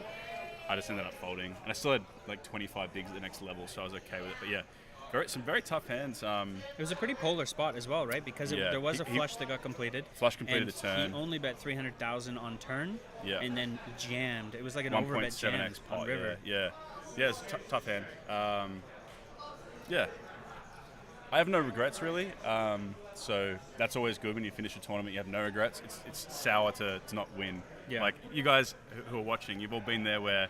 [SPEAKER 8] I just ended up folding. And I still had like 25 bigs at the next level, so I was okay with it. But yeah, some very tough hands.
[SPEAKER 2] It was a pretty polar spot as well, right? Because there was a flush that got completed.
[SPEAKER 8] Flush completed the turn.
[SPEAKER 2] He only bet 300,000 on turn, and then jammed. It was like an
[SPEAKER 8] 1.7x
[SPEAKER 2] overbet jam
[SPEAKER 8] pot,
[SPEAKER 2] on river.
[SPEAKER 8] Yeah, it's a tough hand. Yeah, I have no regrets really. So that's always good when you finish a tournament. You have no regrets. It's sour to not win.
[SPEAKER 2] Yeah.
[SPEAKER 8] Like you guys who are watching, you've all been there where,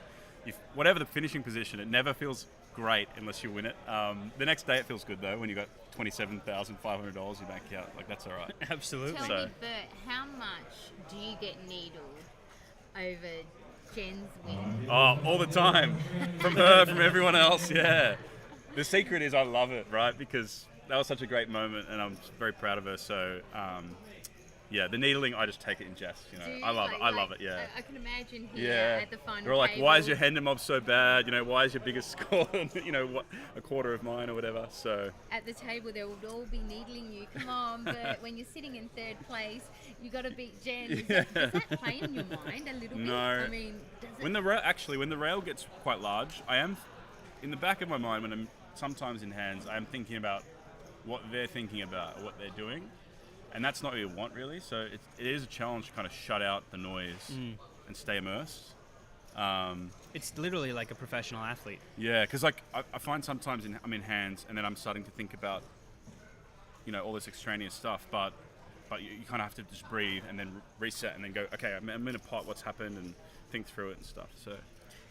[SPEAKER 8] whatever the finishing position, it never feels great unless you win it. The next day it feels good though when you got $27,500 in your bank account. Like that's all right.
[SPEAKER 2] Absolutely.
[SPEAKER 1] Tell me, Bert, how much do you get needled over Jen's win?
[SPEAKER 8] Oh, all the time. From her, from everyone else, yeah. The secret is I love it, right? Because that was such a great moment and I'm very proud of her. So, yeah, the needling, I just take it in jest. You know, I love it. I love it. Yeah.
[SPEAKER 1] I can imagine here at the final
[SPEAKER 8] They're all like,
[SPEAKER 1] table.
[SPEAKER 8] why is your hand mob so bad? You know, why is your biggest score, what, a quarter of mine or whatever? So
[SPEAKER 1] at the table, they would all be needling you. Come on, but when you're sitting in third place, you got to beat Jen. Does that play in your mind a little bit?
[SPEAKER 8] No.
[SPEAKER 1] I mean, does it?
[SPEAKER 8] When the rail gets quite large, I am in the back of my mind when I'm sometimes in hands, I am thinking about what they're thinking about or what they're doing. And that's not what you want, really. So it is a challenge to kind of shut out the noise and stay immersed.
[SPEAKER 2] It's literally like a professional athlete.
[SPEAKER 8] Yeah, because like I find sometimes I'm in hands and then I'm starting to think about, all this extraneous stuff. But you kind of have to just breathe and then reset and then go, okay, I'm in a pot. What's happened and think through it and stuff. So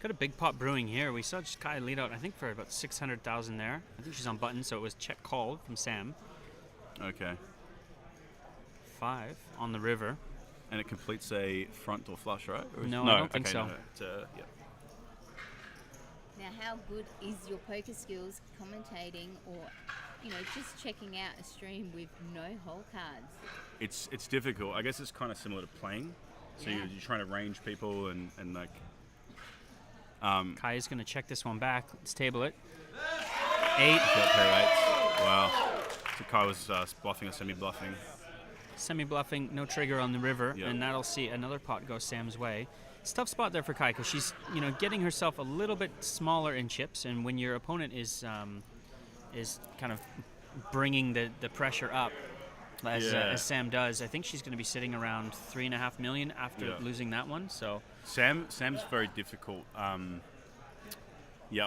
[SPEAKER 2] got a big pot brewing here. We saw Kai lead out, I think, for about 600,000 there. I think she's on button, so it was check called from Sam.
[SPEAKER 8] Okay.
[SPEAKER 2] 5 on the river.
[SPEAKER 8] And it completes a front or flush, right?
[SPEAKER 2] No, I don't think so.
[SPEAKER 8] No. It's, yeah.
[SPEAKER 1] Now, how good is your poker skills commentating or, just checking out a stream with no hole cards?
[SPEAKER 8] It's difficult. I guess it's kind of similar to playing. So you're trying to range people and like...
[SPEAKER 2] Kai is going to check this one back. Let's table it. 8.
[SPEAKER 8] Got pair of 8s. Wow. So Kai was bluffing or semi-bluffing.
[SPEAKER 2] Semi-bluffing, no trigger on the river, and that'll see another pot go Sam's way. It's a tough spot there for Kai because she's, getting herself a little bit smaller in chips, and when your opponent is kind of bringing the pressure up, as Sam does, I think she's going to be sitting around 3.5 million after losing that one. So
[SPEAKER 8] Sam's very difficult. I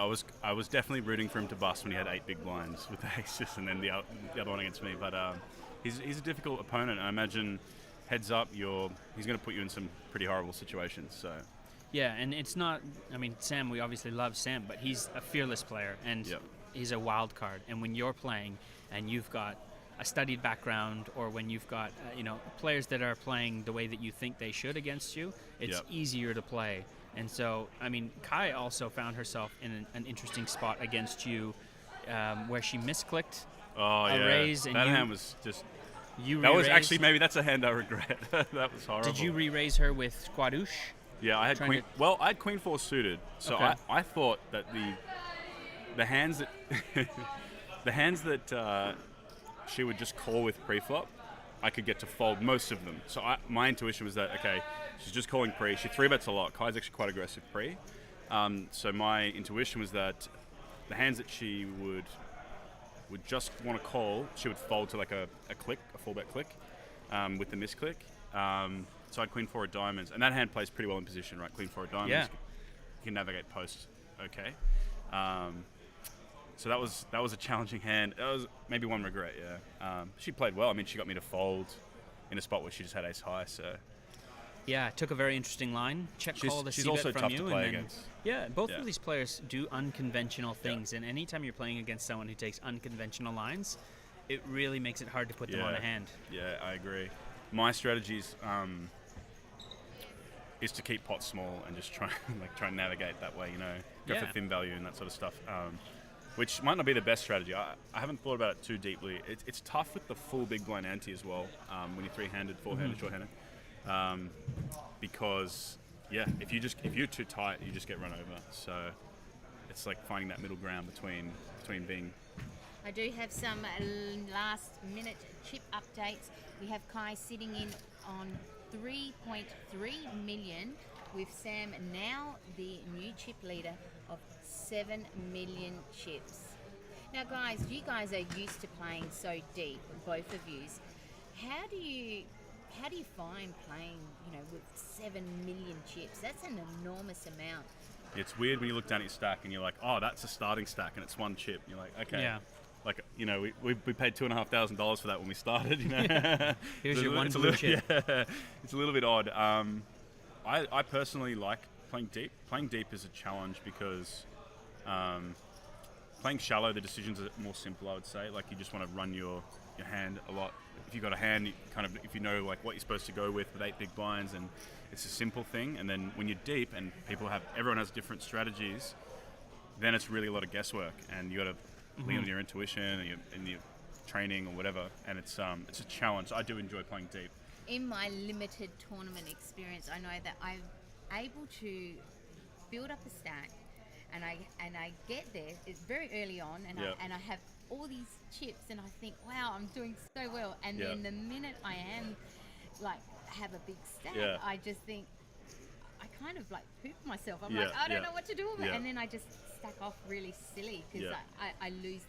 [SPEAKER 8] was definitely rooting for him to bust when he had 8 big blinds with the aces, and then the other one against me, but. He's a difficult opponent. I imagine heads up, he's going to put you in some pretty horrible situations. So
[SPEAKER 2] yeah, and it's not. I mean, Sam. We obviously love Sam, but he's a fearless player, and he's a wild card. And when you're playing, and you've got a studied background, or when you've got players that are playing the way that you think they should against you, it's easier to play. And so, I mean, Kai also found herself in an interesting spot against you, where she misclicked.
[SPEAKER 8] Oh,
[SPEAKER 2] a raise, and
[SPEAKER 8] that hand was just.
[SPEAKER 2] That
[SPEAKER 8] was actually maybe that's a hand I regret. That was horrible.
[SPEAKER 2] Did you re-raise her with Squadouche?
[SPEAKER 8] Yeah, I had queen. Well, I had queen 4 suited, so okay. I thought that the hands that she would just call with pre-flop, I could get to fold most of them. So my intuition was that okay, she's just calling pre. She 3-bets a lot. Kai's actually quite aggressive pre. So my intuition was that the hands that she would just want to call, she would fold to like a click, a 4-bet click, with the misclick. So I had queen 4 of diamonds, and that hand plays pretty well in position, right? Queen 4 of diamonds.
[SPEAKER 2] Yeah.
[SPEAKER 8] You can navigate post, okay. So that was a challenging hand. That was maybe one regret, yeah. She played well. I mean, she got me to fold. in a spot where she just had ace high. So
[SPEAKER 2] Yeah, took a very interesting line. Check call the
[SPEAKER 8] she's
[SPEAKER 2] c-bet
[SPEAKER 8] also
[SPEAKER 2] from
[SPEAKER 8] tough
[SPEAKER 2] you,
[SPEAKER 8] to
[SPEAKER 2] and
[SPEAKER 8] play
[SPEAKER 2] then
[SPEAKER 8] against.
[SPEAKER 2] yeah, both
[SPEAKER 8] Yeah.
[SPEAKER 2] of these players do unconventional things, and anytime you're playing against someone who takes unconventional lines, it really makes it hard to put them on a hand.
[SPEAKER 8] Yeah, I agree. My strategy is to keep pots small and just try and navigate that way. Go for
[SPEAKER 2] Yeah.
[SPEAKER 8] thin value and that sort of stuff. Which might not be the best strategy. I haven't thought about it too deeply. It's tough with the full big blind ante as well when you're three-handed, four-handed, short-handed. Because if you're too tight, you just get run over. So it's like finding that middle ground between being.
[SPEAKER 1] I do have some last minute chip updates. We have Kai sitting in on 3.3 million, with Sam now the new chip leader of 7 million chips. Now guys, you guys are used to playing so deep, both of you. How do you find playing, with 7 million chips? That's an enormous amount.
[SPEAKER 8] It's weird when you look down at your stack and you're like, oh, that's a starting stack and it's one chip. And you're like, okay.
[SPEAKER 2] Yeah.
[SPEAKER 8] Like, we paid $2,500 for that when we started.
[SPEAKER 2] Here's your one
[SPEAKER 8] it's a
[SPEAKER 2] blue
[SPEAKER 8] little,
[SPEAKER 2] chip.
[SPEAKER 8] Yeah, it's a little bit odd. I personally like playing deep. Playing deep is a challenge because playing shallow, the decisions are more simple, I would say. Like, you just want to run your hand a lot. If you've got a hand, if you know like what you're supposed to go with 8 big blinds, and it's a simple thing. And then when you're deep and everyone has different strategies, then it's really a lot of guesswork, and you got to lean on your intuition and your training or whatever. And it's a challenge. I do enjoy playing deep.
[SPEAKER 1] In my limited tournament experience, I know that I'm able to build up a stack, and I get there. It's very early on, and I have all these chips, and I think, wow, I'm doing so well. And then the minute I am have a big stack, I just think I kind of poop myself. I'm like, I don't know what to do with it, and then I just stack off really silly because I lose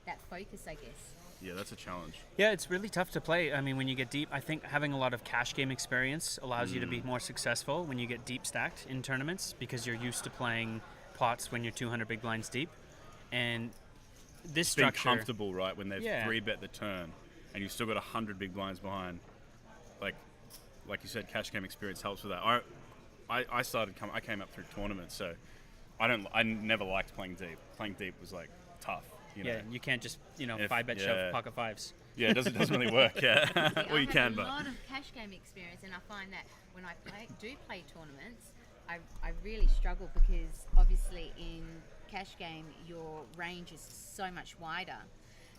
[SPEAKER 1] that focus, I guess.
[SPEAKER 8] Yeah, that's a challenge.
[SPEAKER 2] Yeah, it's really tough to play. I mean, when you get deep, I think having a lot of cash game experience allows you to be more successful when you get deep stacked in tournaments, because you're used to playing pots when you're 200 big blinds deep. And this structure...
[SPEAKER 8] Being comfortable, right, when they've 3-bet the turn and you've still got 100 big blinds behind. Like you said, cash game experience helps with that. I came up through tournaments, so I never liked playing deep. Playing deep was tough.
[SPEAKER 2] Yeah, you can't just 5-bet shove pocket fives.
[SPEAKER 8] Yeah, it doesn't really work. Yeah, well, you can, but
[SPEAKER 1] I've had a lot of cash game experience, and I find that when I do play tournaments, I really struggle, because obviously in cash game your range is so much wider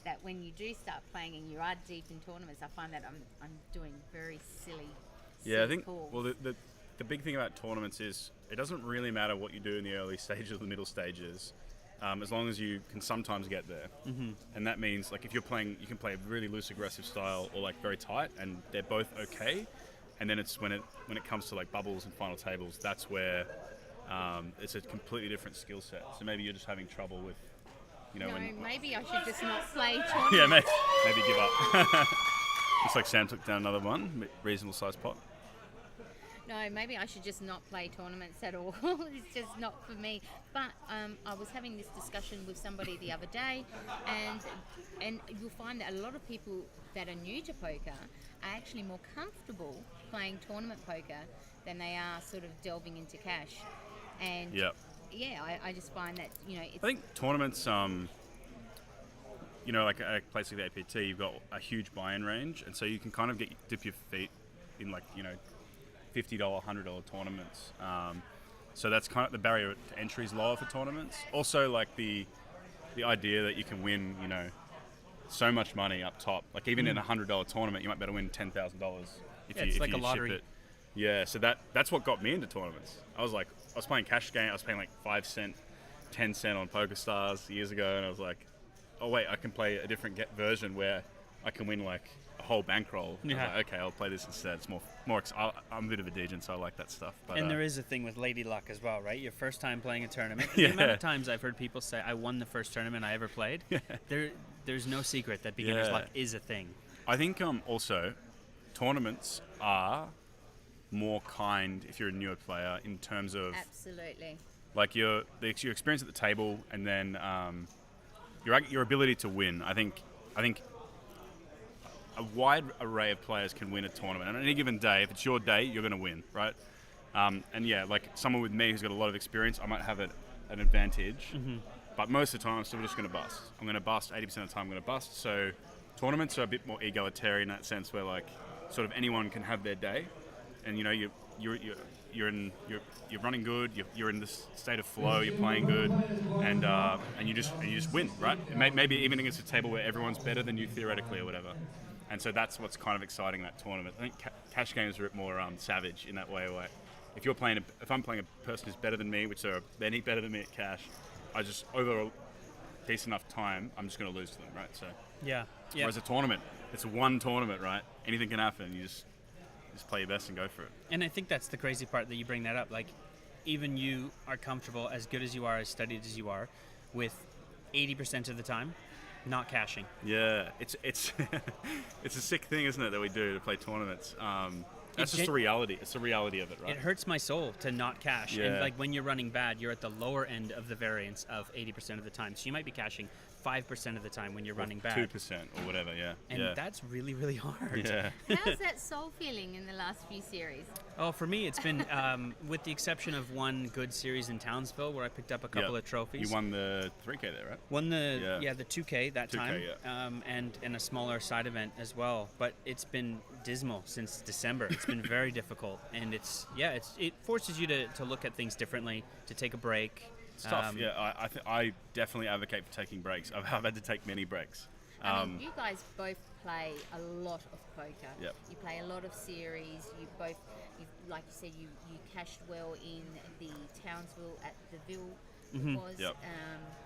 [SPEAKER 1] that when you do start playing and you are deep in tournaments, I find that I'm doing very silly.
[SPEAKER 8] Yeah, I think.
[SPEAKER 1] calls.
[SPEAKER 8] Well, the big thing about tournaments is it doesn't really matter what you do in the early stages or the middle stages. As long as you can sometimes get there. And that means if you're playing, you can play a really loose aggressive style or very tight, and they're both okay. And then it's when it comes to bubbles and final tables, that's where it's a completely different skill set. So maybe you're just having trouble with,
[SPEAKER 1] maybe I should just not play tournaments.
[SPEAKER 8] Yeah, maybe give up. Looks like Sam took down another one, reasonable sized pot.
[SPEAKER 1] No, maybe I should just not play tournaments at all. It's just not for me. But I was having this discussion with somebody the other day, and you'll find that a lot of people that are new to poker are actually more comfortable playing tournament poker than they are sort of delving into cash. And I just find that it's,
[SPEAKER 8] I think tournaments, like a place like the APT, you've got a huge buy-in range, and so you can kind of dip your feet in $50, $100 tournaments. So that's kind of the barrier to entry is lower for tournaments. Also, the idea that you can win, so much money up top. Even in a $100 tournament, you might be able to win $10,000 if you
[SPEAKER 2] like a lottery.
[SPEAKER 8] ship it. Yeah, so that's what got me into tournaments. I was playing cash game. I was paying 5 cent, 10 cent on PokerStars years ago, and I was like, oh wait, I can play a different version where I can win a whole bankroll.
[SPEAKER 2] Yeah.
[SPEAKER 8] Okay, I'll play this instead. It's more. I'm a bit of a degent, so I like that stuff. But,
[SPEAKER 2] and there is a thing with lady luck as well, right? Your first time playing a tournament. The amount of times I've heard people say, I won the first tournament I ever played. There's no secret that beginner's luck is a thing. I
[SPEAKER 8] think also tournaments are more kind if you're a newer player in terms of
[SPEAKER 1] absolutely
[SPEAKER 8] your experience at the table, and then your ability to win. I think a wide array of players can win a tournament. And on any given day, if it's your day, you're going to win, right? And yeah, like someone with me who's got a lot of experience, I might have an advantage.
[SPEAKER 2] Mm-hmm.
[SPEAKER 8] But most of the time, I'm still just going to bust. I'm going to bust 80% of the time. I'm going to bust. So tournaments are a bit more egalitarian in that sense, where like sort of anyone can have their day, and you know you're running good. You're in this state of flow. You're playing good, and you just win, right? Maybe even against a table where everyone's better than you theoretically or whatever. And so that's what's kind of exciting in that tournament. I think cash games are a bit more savage in that way. Where if I'm playing a person who's better than me, which they're many better than me at cash, I just over a decent enough time, I'm just going to lose to them, right? So
[SPEAKER 2] Yeah.
[SPEAKER 8] Whereas a tournament, it's one tournament, right? Anything can happen. You just play your best and go for it.
[SPEAKER 2] And I think that's the crazy part that you bring that up. Like, even you are comfortable, as good as you are, as studied as you are, with 80% of the time not cashing.
[SPEAKER 8] Yeah, it's it's a sick thing, isn't it, that we do to play tournaments. That's just the reality. It's the reality of it, right?
[SPEAKER 2] It hurts my soul to not cash.
[SPEAKER 8] Yeah.
[SPEAKER 2] And like when you're running bad, you're at the lower end of the variance of 80% of the time. So you might be cashing 5% of the time when you're running bad.
[SPEAKER 8] 2% or whatever, yeah.
[SPEAKER 2] And that's really, really hard.
[SPEAKER 8] Yeah.
[SPEAKER 1] How's that soul feeling in the last few series?
[SPEAKER 2] Oh, for me, it's been, with the exception of one good series in Townsville where I picked up a couple of trophies.
[SPEAKER 8] You won the 3K there, right?
[SPEAKER 2] Won the 2K that
[SPEAKER 8] 2K,
[SPEAKER 2] time,
[SPEAKER 8] yeah.
[SPEAKER 2] and a smaller side event as well. But it's been dismal since December. It's been very difficult, and it forces you to look at things differently, to take a break.
[SPEAKER 8] It's tough. I definitely advocate for taking breaks. I've had to take many breaks.
[SPEAKER 1] I mean, you guys both play a lot of poker.
[SPEAKER 8] Yep.
[SPEAKER 1] You play a lot of series. Like you said, you cashed well in the Townsville at the Ville.
[SPEAKER 8] Mm-hmm.
[SPEAKER 1] Was
[SPEAKER 8] yep.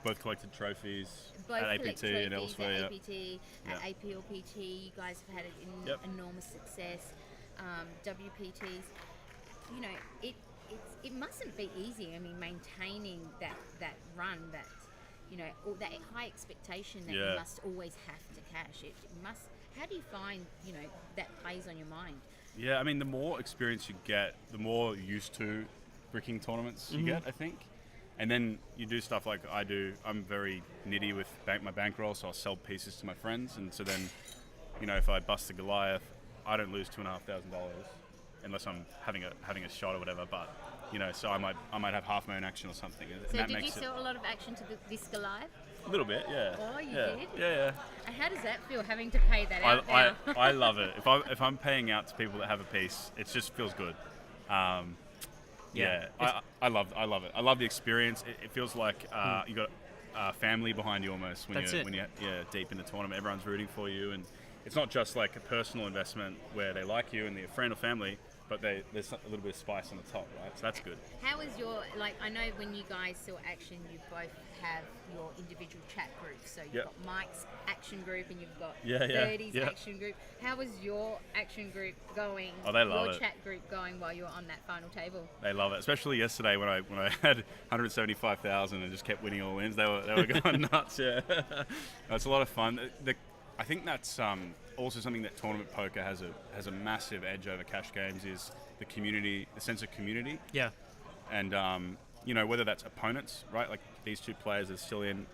[SPEAKER 8] Both collected trophies
[SPEAKER 1] both
[SPEAKER 8] at APT and elsewhere.
[SPEAKER 1] At APT, at APLPT, you guys have had enormous success. WPTs, you know, it mustn't be easy. I mean, maintaining that run, that you know, all that high expectation that you must always have to cash. It must. How do you find, you know, that plays on your mind?
[SPEAKER 8] Yeah, I mean, the more experience you get, the more used to bricking tournaments you get, I think. And then you do stuff like I do. I'm very nitty with my bankroll, so I'll sell pieces to my friends. And so then, you know, if I bust the Goliath, I don't lose $2,500 unless I'm having a shot or whatever. But you know, so I might have half my own action or something.
[SPEAKER 1] So did you sell a lot of action to this Goliath?
[SPEAKER 8] A little bit, yeah.
[SPEAKER 1] Oh, you did?
[SPEAKER 8] Yeah.
[SPEAKER 1] And how does that feel, having to pay that out now?
[SPEAKER 8] I love it. If I'm paying out to people that have a piece, it just feels good. I love it. I love the experience. It feels like you got a family behind you almost when you're deep in the tournament. Everyone's rooting for you, and it's not just like a personal investment where they like you and they're a friend or family, but there's a little bit of spice on the top, right? So that's good.
[SPEAKER 1] How is your, I know when you guys sell action, you both have your individual chat groups. So you've got Mike's action group and you've got 30's action group. How is your action group going?
[SPEAKER 8] Oh, they love
[SPEAKER 1] your
[SPEAKER 8] it.
[SPEAKER 1] Chat group going while you're on that final table?
[SPEAKER 8] They love it, especially yesterday when I had 175,000 and just kept winning all wins. They were going nuts. Yeah, it's a lot of fun. I think that's also something that tournament poker has a massive edge over cash games is the community, the sense of community.
[SPEAKER 2] Yeah.
[SPEAKER 8] And you know, whether that's opponents, right? Like these two players are still in.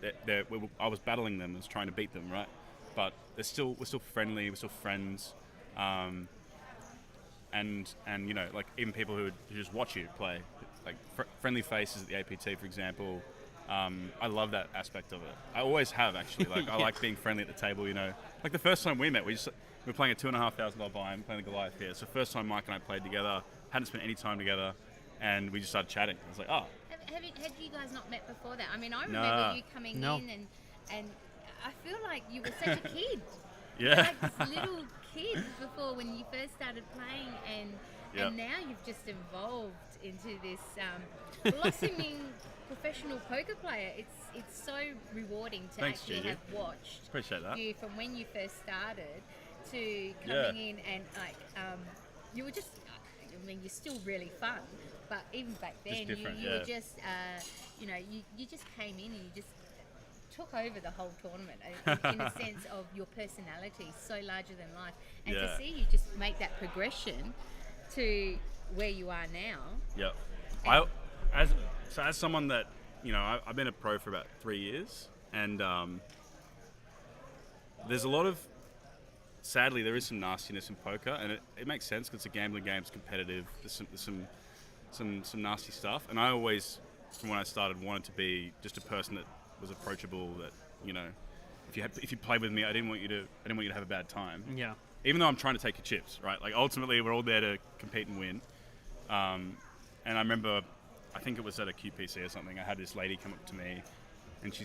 [SPEAKER 8] I was battling them, I was trying to beat them, right? But we're still friendly, we're still friends. And you know, like even people who just watch you play, like friendly faces at the APT, for example. I love that aspect of it. I always have, actually. Like I like being friendly at the table. You know, like the first time we met, we were playing a $2,500 buy-in, playing the Goliath here. It's the first time Mike and I played together. Hadn't spent any time together, and we just started chatting. I was like, oh.
[SPEAKER 1] Had you guys not met before that? I mean, I remember you coming in and I feel like you were such a kid.
[SPEAKER 8] Yeah.
[SPEAKER 1] Like this little kid before when you first started playing, and now you've just evolved into this blossoming professional poker player. It's so rewarding to actually
[SPEAKER 8] Gigi.
[SPEAKER 1] have watched
[SPEAKER 8] Appreciate that.
[SPEAKER 1] you from when you first started to coming in and you were just. I mean, you're still really fun, but even back then, you were just, you know, you just came in and you just took over the whole tournament in a sense of your personality, so larger than life. And to see you just make that progression to where you are now.
[SPEAKER 8] Yeah. As someone that, you know, I've been a pro for about 3 years, and there's a lot of sadly there is some nastiness in poker, and it makes sense because it's a gambling game, it's competitive. There's some nasty stuff, and I always, from when I started, wanted to be just a person that was approachable. That, you know, if you played with me, I didn't want you to have a bad time.
[SPEAKER 2] Yeah.
[SPEAKER 8] Even though I'm trying to take your chips, right? Like ultimately, we're all there to compete and win. And I remember, I think it was at a QPC or something. I had this lady come up to me, and she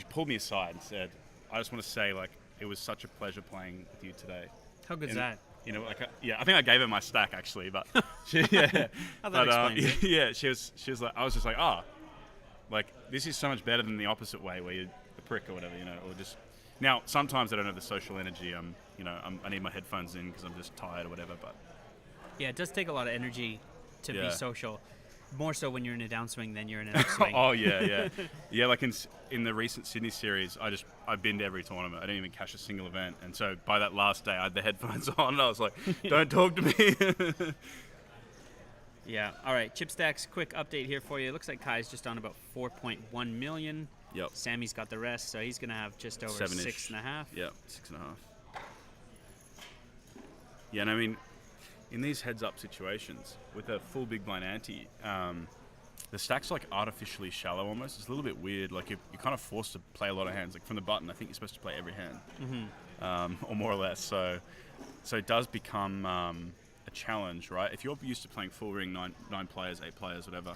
[SPEAKER 8] pulled me aside and said, "I just want to say, like, it was such a pleasure playing with you today."
[SPEAKER 2] How good's
[SPEAKER 8] And,
[SPEAKER 2] that?
[SPEAKER 8] You know, like, I think I gave her my stack actually, but she,
[SPEAKER 2] How that explains it.
[SPEAKER 8] yeah, she was like, I was just like, like this is so much better than the opposite way where you're a prick or whatever, you know, or just. Now, sometimes I don't have the social energy. I need my headphones in because I'm just tired or whatever. But
[SPEAKER 2] Yeah, it does take a lot of energy to be
[SPEAKER 8] Yeah.
[SPEAKER 2] social. More so when you're in a downswing than you're in an upswing.
[SPEAKER 8] oh yeah. Like in the recent Sydney series, I've been to every tournament. I didn't even catch a single event, and so by that last day, I had the headphones on, and I was like, "Don't talk to me."
[SPEAKER 2] Yeah. All right. Chip stacks. Quick update here for you. It looks like Kai's just on about 4.1 million.
[SPEAKER 8] Yep.
[SPEAKER 2] Sammy's got the rest, so he's gonna have just over
[SPEAKER 8] 7-ish.
[SPEAKER 2] 6.5.
[SPEAKER 8] Yep, 6.5. Yeah, and I mean, in these heads-up situations with a full big blind ante, the stack's like artificially shallow almost. It's a little bit weird. Like you're kind of forced to play a lot of hands. Like from the button, I think you're supposed to play every hand, or more or less. So it does become a challenge, right? If you're used to playing full ring, nine players, 8 players, whatever,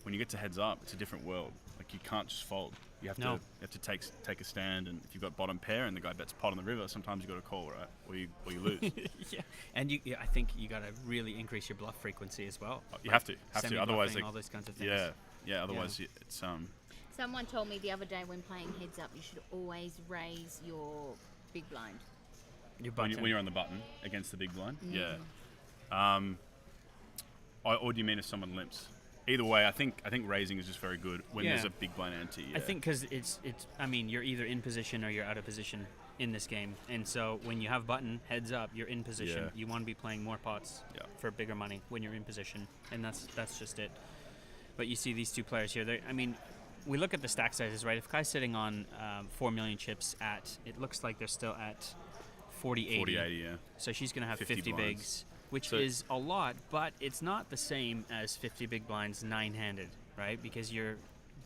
[SPEAKER 8] when you get to heads up, it's a different world. Like you can't just fold. You have to take a stand, and if you've got bottom pair and the guy bets pot on the river, sometimes you got to call, right? Or you lose.
[SPEAKER 2] Yeah. And I think you got to really increase your bluff frequency as well.
[SPEAKER 8] You have to. Otherwise,
[SPEAKER 2] all those kinds of things.
[SPEAKER 8] yeah. Otherwise, it's
[SPEAKER 1] Someone told me the other day when playing heads up, you should always raise your big blind.
[SPEAKER 2] Your
[SPEAKER 8] when
[SPEAKER 2] button.
[SPEAKER 8] you're on the button against the big blind. Yeah. Or do you mean if someone limps? Either way, I think raising is just very good when there's a big blind ante. Yeah.
[SPEAKER 2] I think because it's. I mean, you're either in position or you're out of position in this game, and so when you have button heads up, you're in position.
[SPEAKER 8] Yeah.
[SPEAKER 2] You want to be playing more pots for bigger money when you're in position, and that's just it. But you see these two players here. I mean, we look at the stack sizes, right? If Kai's sitting on 4 million chips it looks like they're still at 40-80.
[SPEAKER 8] 40-80, yeah.
[SPEAKER 2] So she's going to have 50
[SPEAKER 8] blinds.
[SPEAKER 2] bigs, which is a lot, but it's not the same as 50 big blinds 9-handed, right? Because you're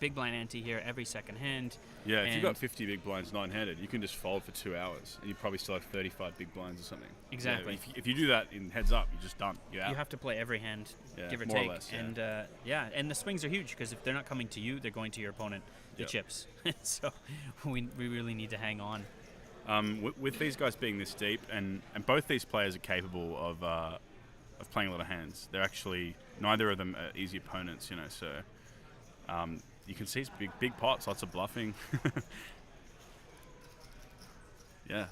[SPEAKER 2] big blind ante here every second hand.
[SPEAKER 8] Yeah, if you've got 50 big blinds 9-handed, you can just fold for 2 hours, and you probably still have 35 big blinds or something.
[SPEAKER 2] Exactly.
[SPEAKER 8] Yeah, if you do that in heads up, you're just done. You're out.
[SPEAKER 2] You have to play every hand, give or
[SPEAKER 8] more or
[SPEAKER 2] take.
[SPEAKER 8] less,
[SPEAKER 2] and and the swings are huge because if they're not coming to you, they're going to your opponent, the chips. So we really need to hang on.
[SPEAKER 8] With these guys being this deep, and both these players are capable of playing a lot of hands. They're actually, neither of them are easy opponents, you know. So you can see it's big pots, lots of bluffing. Yeah.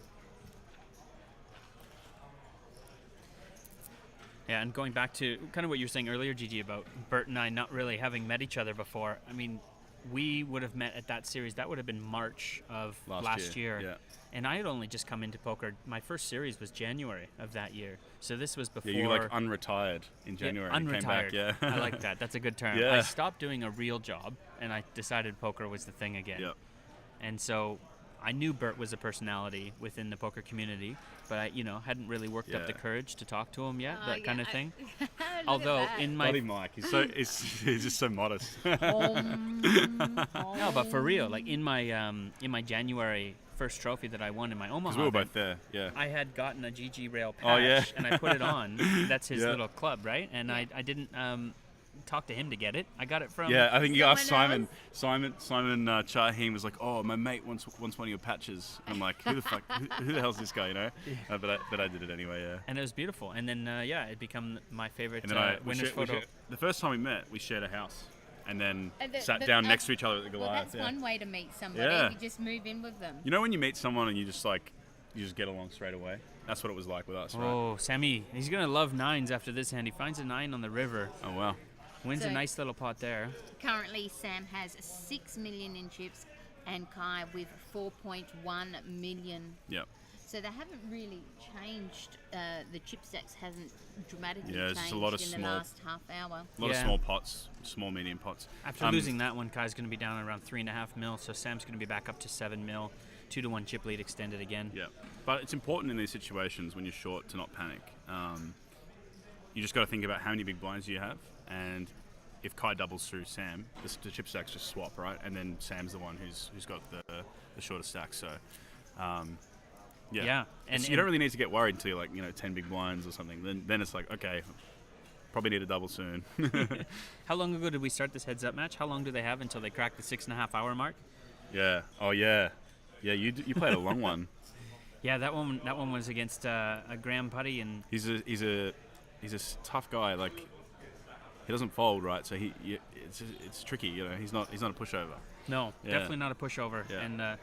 [SPEAKER 2] Yeah, and going back to kind of what you were saying earlier, Gigi, about Bert and I not really having met each other before. I mean, we would have met at that series. That would have been March of last year.
[SPEAKER 8] Yeah.
[SPEAKER 2] And I had only just come into poker. My first series was January of that year. So this was before...
[SPEAKER 8] Yeah, you like unretired in January.
[SPEAKER 2] Yeah, unretired.
[SPEAKER 8] Came back,
[SPEAKER 2] I like that. That's a good term.
[SPEAKER 8] Yeah.
[SPEAKER 2] I stopped doing a real job, and I decided poker was the thing again.
[SPEAKER 8] Yep.
[SPEAKER 2] And so I knew Bert was a personality within the poker community, but I, hadn't really worked up the courage to talk to him yet, that kind of thing. Although in my...
[SPEAKER 8] Bloody Mike, he's just so modest.
[SPEAKER 2] No, but for real, like in my January first trophy that I won in my Omaha,
[SPEAKER 8] Because we were both there, yeah.
[SPEAKER 2] I had gotten a GG Rail patch, and I put it on. That's his little club, right? And I didn't talk to him to get it. I got it from...
[SPEAKER 8] Yeah, I think you asked Simon. Simon Chaheen was like, "Oh, my mate wants one of your patches." And I'm like, "Who the fuck? Who the hell's this guy?" You know? But I did it anyway. Yeah.
[SPEAKER 2] And it was beautiful. And then it became my favorite
[SPEAKER 8] And then
[SPEAKER 2] winner's photo.
[SPEAKER 8] the first time we met, we shared a house, and then sat down next to each other at the Goliath.
[SPEAKER 1] Well, that's one way to meet somebody.
[SPEAKER 8] Yeah.
[SPEAKER 1] You just move in with them.
[SPEAKER 8] You know when you meet someone and you just get along straight away? That's what it was like with us, right?
[SPEAKER 2] Oh, Sammy, he's gonna love 9s after this hand. He finds a 9 on the river.
[SPEAKER 8] Oh wow.
[SPEAKER 2] Wins
[SPEAKER 1] So-
[SPEAKER 2] a nice little pot there.
[SPEAKER 1] Currently, Sam has 6 million in chips, and Kai with 4.1 million.
[SPEAKER 8] Yep.
[SPEAKER 1] So they haven't really changed. The chip stacks hasn't dramatically
[SPEAKER 8] Yeah, it's
[SPEAKER 1] changed
[SPEAKER 8] just a lot of
[SPEAKER 1] in
[SPEAKER 8] small-
[SPEAKER 1] the last half hour.
[SPEAKER 8] A lot of
[SPEAKER 2] Yeah.
[SPEAKER 8] small pots, small medium pots.
[SPEAKER 2] After losing that one, Kai's going to be down around 3.5 mil, so Sam's going to be back up to 7 mil. 2-1 chip lead extended again.
[SPEAKER 8] Yeah, but it's important in these situations when you're short to not panic. You just got to think about how many big blinds you have, and if Kai doubles through Sam, the chip stacks just swap, right? And then Sam's the one who's got the shorter stack. So,
[SPEAKER 2] Yeah,
[SPEAKER 8] and you don't really need to get worried until you're like 10 big blinds or something. Then it's like, okay, probably need a double soon.
[SPEAKER 2] How long ago did we start this heads-up match? How long do they have until they crack the 6.5 hour mark?
[SPEAKER 8] Yeah. Oh yeah. Yeah. You played a long one.
[SPEAKER 2] Yeah, that one was against a Graham Putty, and
[SPEAKER 8] he's a tough guy. Like, he doesn't fold, right? So it's tricky. He's not a pushover.
[SPEAKER 2] No, definitely not a pushover. Yeah. And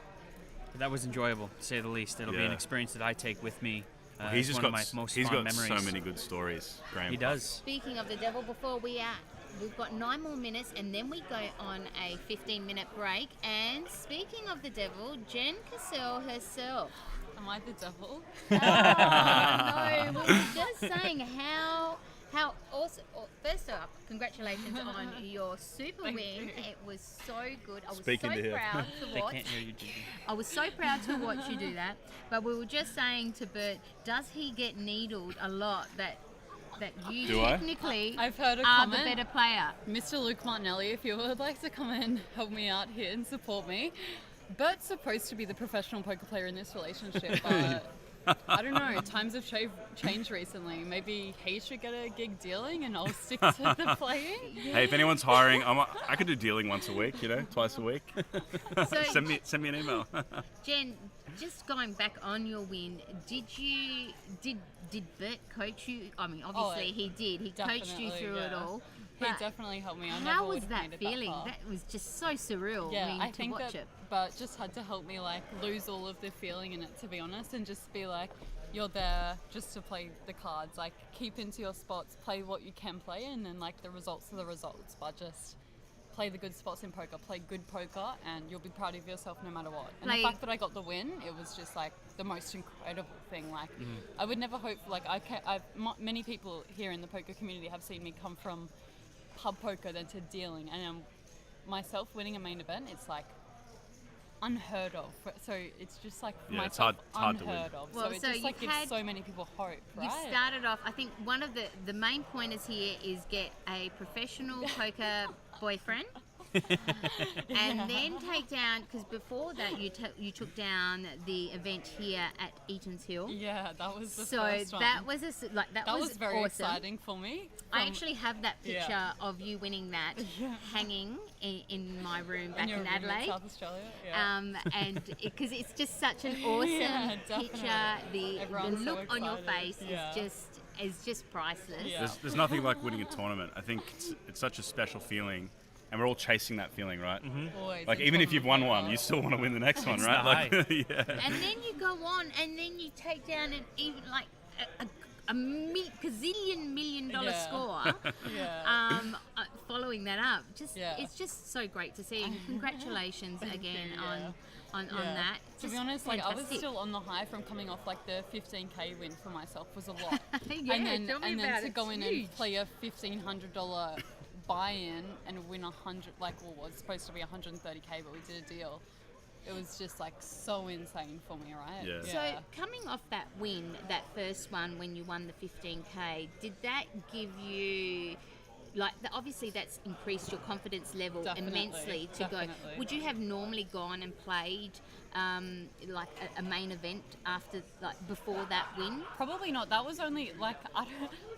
[SPEAKER 2] that was enjoyable, to say the least. It'll be an experience that I take with me.
[SPEAKER 8] He's just
[SPEAKER 2] one
[SPEAKER 8] got
[SPEAKER 2] of my most
[SPEAKER 8] he's
[SPEAKER 2] fond
[SPEAKER 8] got
[SPEAKER 2] memories.
[SPEAKER 8] so many good stories. Graham.
[SPEAKER 2] He does.
[SPEAKER 1] Speaking of the devil, before we've got 9 more minutes, and then we go on a 15-minute break. And speaking of the devil, Jen Cassell herself.
[SPEAKER 6] Am I the devil?
[SPEAKER 1] Oh, no, we were just saying how awesome. First off, congratulations on your super win. It was so good. I was
[SPEAKER 8] Speaking
[SPEAKER 1] so
[SPEAKER 8] to him.
[SPEAKER 1] proud to
[SPEAKER 2] They
[SPEAKER 1] watch.
[SPEAKER 2] can't hear you, Gigi.
[SPEAKER 1] I was so proud to watch you do that. But we were just saying to Bert, does he get needled a lot that you
[SPEAKER 8] Do I?
[SPEAKER 1] technically
[SPEAKER 6] I've heard a
[SPEAKER 1] are
[SPEAKER 6] comment.
[SPEAKER 1] the better player?
[SPEAKER 6] Mr. Luke Martinelli, if you would like to come and help me out here and support me. Bert's supposed to be the professional poker player in this relationship, but I don't know. Times have changed recently. Maybe he should get a gig dealing, and I'll stick to the playing.
[SPEAKER 8] Hey, if anyone's hiring, I could do dealing once a week. Twice a week.
[SPEAKER 1] So,
[SPEAKER 8] send me an email.
[SPEAKER 1] Jen, just going back on your win, did Bert coach you? I mean, obviously he did. He coached you through it all.
[SPEAKER 6] He definitely helped me.
[SPEAKER 1] How was that feeling? That was just so surreal.
[SPEAKER 6] Yeah, I
[SPEAKER 1] to
[SPEAKER 6] think
[SPEAKER 1] watch
[SPEAKER 6] that
[SPEAKER 1] it.
[SPEAKER 6] Bert just had to help me lose all of the feeling in it, to be honest, and just be like, you're there just to play the cards. Like, keep into your spots, play what you can play, and then the results are the results. But just play the good spots in poker, play good poker, and you'll be proud of yourself no matter what. And the fact that I got the win, it was just the most incredible thing. I would never hope. Many people here in the poker community have seen me come from pub poker then to dealing, and myself winning a main event, it's unheard of. So it's just
[SPEAKER 8] it's hard to win.
[SPEAKER 6] Unheard of.
[SPEAKER 1] Well,
[SPEAKER 6] so it
[SPEAKER 1] so
[SPEAKER 6] just
[SPEAKER 1] you've
[SPEAKER 6] gives so many people hope, right?
[SPEAKER 1] You've started off, I think one of the main pointers here is get a professional poker boyfriend. And then take down, because before that you took down the event here at Eaton's Hill.
[SPEAKER 6] Yeah, that was the
[SPEAKER 1] so
[SPEAKER 6] first one.
[SPEAKER 1] that was that was
[SPEAKER 6] very
[SPEAKER 1] awesome.
[SPEAKER 6] exciting for me.
[SPEAKER 1] I actually have that picture of you winning that hanging in my room back in Adelaide,
[SPEAKER 6] South Australia. Yeah.
[SPEAKER 1] and because it's just such an awesome picture. The look on your face is just priceless.
[SPEAKER 6] Yeah.
[SPEAKER 8] There's nothing like winning a tournament. I think it's such a special feeling. And we're all chasing that feeling, right?
[SPEAKER 6] Mm-hmm. Always.
[SPEAKER 8] Even if you've won one, you still want to win the next one, right? Yeah.
[SPEAKER 1] And then you go on, and then you take down an even a gazillion $1 million score. Following that up, it's just so great to see. Congratulations again on that.
[SPEAKER 6] To be honest, I was still on the high from coming off the 15K win for myself was a lot. and then to go in and play a $1,500 buy-in and win 100, was supposed to be 130K, but we did a deal. It was just so insane for me, right?
[SPEAKER 8] Yeah.
[SPEAKER 1] So coming off that win, that first one when you won the 15K, did that give you obviously that's increased your confidence level immensely to go? Would you have normally gone and played a main event after before that win?
[SPEAKER 6] Probably not. That was only I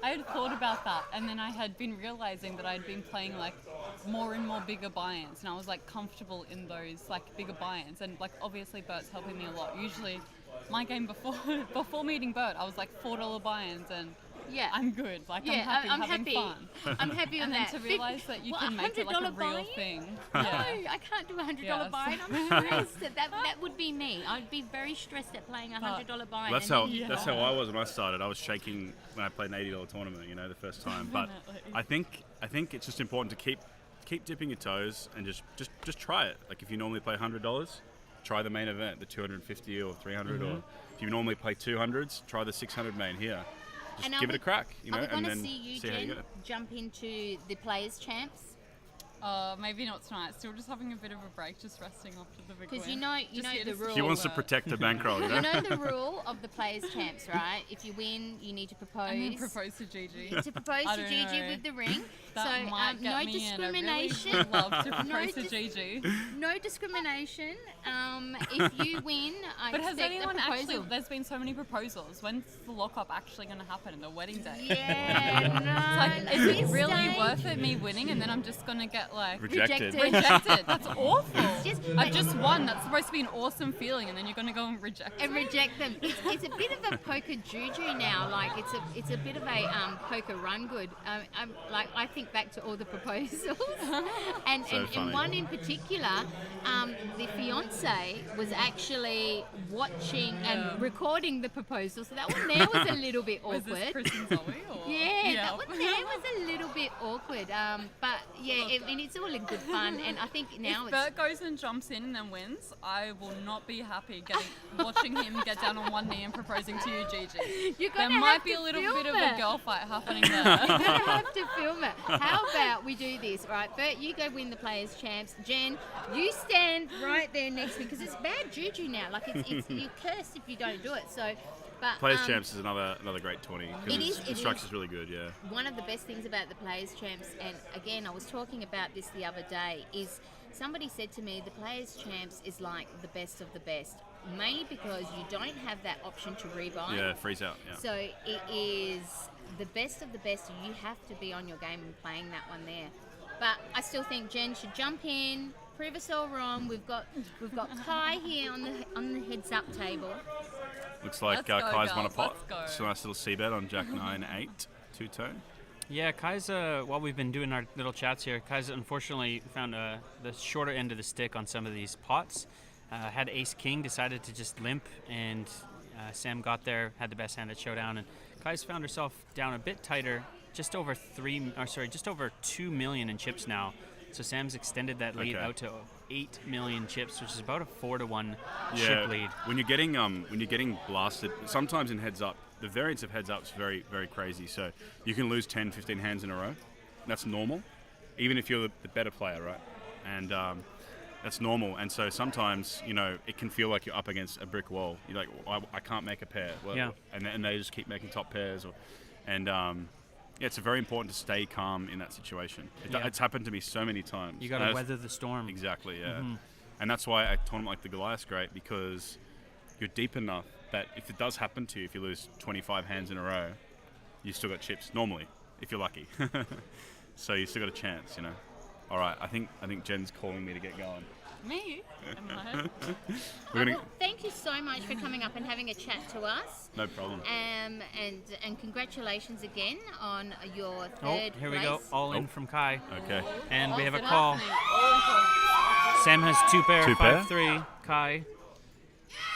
[SPEAKER 6] had thought about that, and then I had been realizing that I'd been playing more and more bigger buy-ins, and I was comfortable in those bigger buy-ins, and obviously Bert's helping me a lot. Usually my game before meeting Bert, I was $4 buy-ins, and I'm good. I'm happy having fun.
[SPEAKER 1] I'm happy on that.
[SPEAKER 6] And then to realise that you can make it a real thing.
[SPEAKER 1] No, I can't do a $100 buy-in. I'm stressed. That would be me. I'd be very stressed at playing a $100 buy-in.
[SPEAKER 8] That's how I was when I started. I was shaking when I played an $80 tournament, the first time. But I think it's just important to keep dipping your toes and just try it. If you normally play $100, try the main event, the 250 or 300, or if you normally play 200s, try the 600 main here. Just give it a crack,
[SPEAKER 1] Are we going
[SPEAKER 8] and
[SPEAKER 1] to
[SPEAKER 8] then
[SPEAKER 1] see you,
[SPEAKER 8] see how you
[SPEAKER 1] Jen,
[SPEAKER 8] go.
[SPEAKER 1] jump into the Players' Champs?
[SPEAKER 6] Maybe not tonight. Still just having a bit of a break, just resting after the big win.
[SPEAKER 1] Because you know the rule.
[SPEAKER 8] He wants to protect the bankroll, you know?
[SPEAKER 1] You know the rule of the Players' Champs, right? If you win, you need to propose.
[SPEAKER 6] And then propose to Gigi.
[SPEAKER 1] To propose to Gigi with the ring.
[SPEAKER 6] That might get
[SPEAKER 1] no
[SPEAKER 6] me
[SPEAKER 1] discrimination.
[SPEAKER 6] In. I really would love to propose to Gigi.
[SPEAKER 1] No discrimination. If you win, I
[SPEAKER 6] But has
[SPEAKER 1] expect
[SPEAKER 6] anyone
[SPEAKER 1] a proposal.
[SPEAKER 6] actually? There's been so many proposals. When's the lock-up actually going to happen? The wedding day?
[SPEAKER 1] Yeah, no.
[SPEAKER 6] It's like, is it really worth it, me winning, and then I'm just going to get like
[SPEAKER 8] Rejected.
[SPEAKER 6] That's awful. I've just won. That's supposed to be an awesome feeling, and then you're going to go and reject
[SPEAKER 1] them. It's a bit of a poker juju now. Like it's a bit of a poker run good. I think back to all the proposals, and one in particular, the fiance was actually watching and recording the proposal. So that one there was a little bit awkward.
[SPEAKER 6] Was this Chris and Zoe? Or?
[SPEAKER 1] Yeah, that one there was a little bit awkward. But yeah, it's all in good fun, and I think now
[SPEAKER 6] if Bert goes and jumps in and then wins, I will not be happy watching him get down on one knee and proposing to you, Gigi. There might be a little bit of a girl fight happening there.
[SPEAKER 1] You're going to have to film it. How about we do this, right? Bert, you go win the Players' Champs. Jen, you stand right there next to me, because it's bad juju now. Like, it's you're cursed if you don't do it. So, but
[SPEAKER 8] Players' Champs is another great tourney. The structure's really good, yeah.
[SPEAKER 1] One of the best things about the Players' Champs, and again, I was talking about this the other day, is somebody said to me, the Players' Champs is like the best of the best. Mainly because you don't have that option to rebuy.
[SPEAKER 8] Yeah, freeze out, yeah.
[SPEAKER 1] So it is the best of the best. You have to be on your game and playing that one there. But I still think Jen should jump in, prove us all wrong. We've got Kai here on the heads up table.
[SPEAKER 8] Looks like
[SPEAKER 6] Let's go,
[SPEAKER 8] Kai's
[SPEAKER 6] girls.
[SPEAKER 8] won a pot.
[SPEAKER 6] Let's go.
[SPEAKER 8] It's a nice little c-bet on Jack 9-8, two-tone.
[SPEAKER 2] Yeah, Kai's, while we've been doing our little chats here, Kai's unfortunately found the shorter end of the stick on some of these pots. Had ace-king, decided to just limp, and Sam got there, had the best hand at showdown, and Kai's found herself down a bit tighter, just over 2 million in chips now. So Sam's extended that lead out to 8 million chips, which is about a 4-1 chip lead.
[SPEAKER 8] When you're getting blasted, sometimes in heads up, the variance of heads up is very, very crazy. So you can lose 10, 15 hands in a row. That's normal, even if you're the better player, right? And that's normal. And so sometimes, it can feel like you're up against a brick wall. You're like, I can't make a pair. Well, and they just keep making top pairs. It's very important to stay calm in that situation. It's happened to me so many times.
[SPEAKER 2] You got to weather the storm.
[SPEAKER 8] Exactly, yeah. Mm-hmm. And that's why a tournament like the Goliath's great, because you're deep enough that if it does happen to you, if you lose 25 hands in a row, you still got chips normally, if you're lucky. So you still got a chance, All right, I think Jen's calling me to get going.
[SPEAKER 6] Me?
[SPEAKER 1] Thank you so much for coming up and having a chat to us.
[SPEAKER 8] No problem.
[SPEAKER 1] And congratulations again on your third
[SPEAKER 2] place. Here we go. All in from Kai.
[SPEAKER 8] Okay.
[SPEAKER 2] And we have a call. Sam has two pair. 5-3. Kai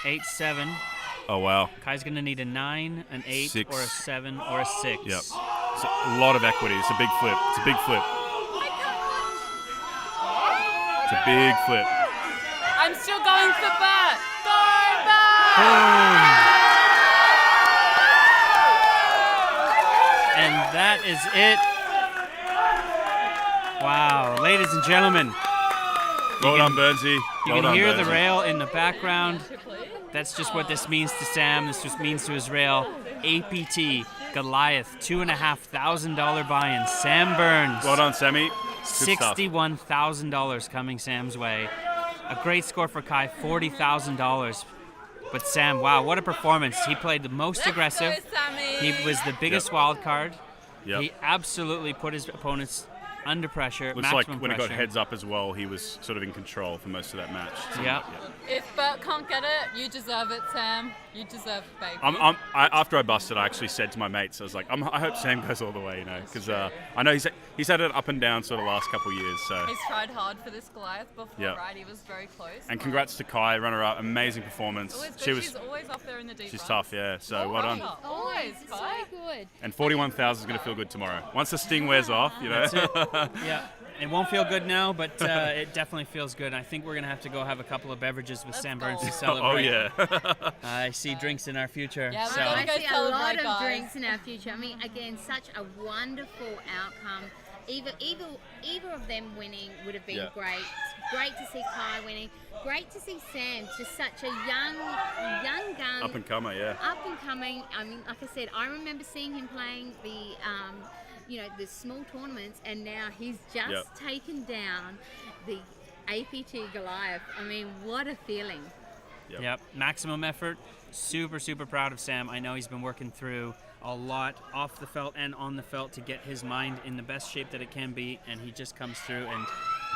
[SPEAKER 2] 8-7.
[SPEAKER 8] Oh wow.
[SPEAKER 2] Kai's gonna need a 9, an 8,
[SPEAKER 8] 6.
[SPEAKER 2] or a 7, or a 6.
[SPEAKER 8] Yep. It's a lot of equity. It's a big flip. It's a big flip. It's a big flip.
[SPEAKER 6] I'm still going for Bert. Go Bert!
[SPEAKER 2] And that is it. Wow, ladies and gentlemen.
[SPEAKER 8] Well done, Burnsy.
[SPEAKER 2] You can hear the rail in the background. That's just what this means to Sam. This just means to his rail. APT, Goliath, $2,500 buy-in. Sam Burns.
[SPEAKER 8] Well done, Sammy.
[SPEAKER 2] $61,000 coming Sam's way. A great score for Kai, $40,000. But Sam, wow, what a performance. He played the most aggressive. He was the biggest wild card.
[SPEAKER 8] Yep.
[SPEAKER 2] He absolutely put his opponents under pressure.
[SPEAKER 8] Looks like when it got heads up as well, he was sort of in control for most of that match. So,
[SPEAKER 2] yeah.
[SPEAKER 6] If Bert can't get it, you deserve it, Sam. You deserve it, baby.
[SPEAKER 8] After I busted, I actually said to my mates, I was like, I hope Sam goes all the way, because I know he's had it up and down sort of last couple of years. So
[SPEAKER 6] he's tried hard for this Goliath before, right? He was very close.
[SPEAKER 8] And congrats to Kai, runner-up, amazing performance.
[SPEAKER 6] She's always up there in the deep.
[SPEAKER 8] She's tough, yeah. So well done.
[SPEAKER 6] Always, Kai.
[SPEAKER 1] So good.
[SPEAKER 8] And 41,000 is going to feel good tomorrow. Once the sting wears off,
[SPEAKER 2] That's it. Yeah. It won't feel good now, but it definitely feels good. I think we're going to have to go have a couple of beverages with Sam Burns to celebrate.
[SPEAKER 8] Oh, yeah.
[SPEAKER 2] I see drinks in our future.
[SPEAKER 6] Yeah,
[SPEAKER 1] I see a lot of drinks in our future. I mean, again, such a wonderful outcome. either of them winning would have been
[SPEAKER 8] Yeah.
[SPEAKER 1] great. Great to see Kai winning. Great to see Sam, just such a young gun.
[SPEAKER 8] Up and comer, yeah.
[SPEAKER 1] Up and coming. I mean, like I said, I remember seeing him playing the, the small tournaments, and now he's just taken down the APT Goliath. I mean, what a feeling.
[SPEAKER 2] Yep. Maximum effort. Super, super proud of Sam. I know he's been working through a lot off the felt and on the felt to get his mind in the best shape that it can be, and he just comes through and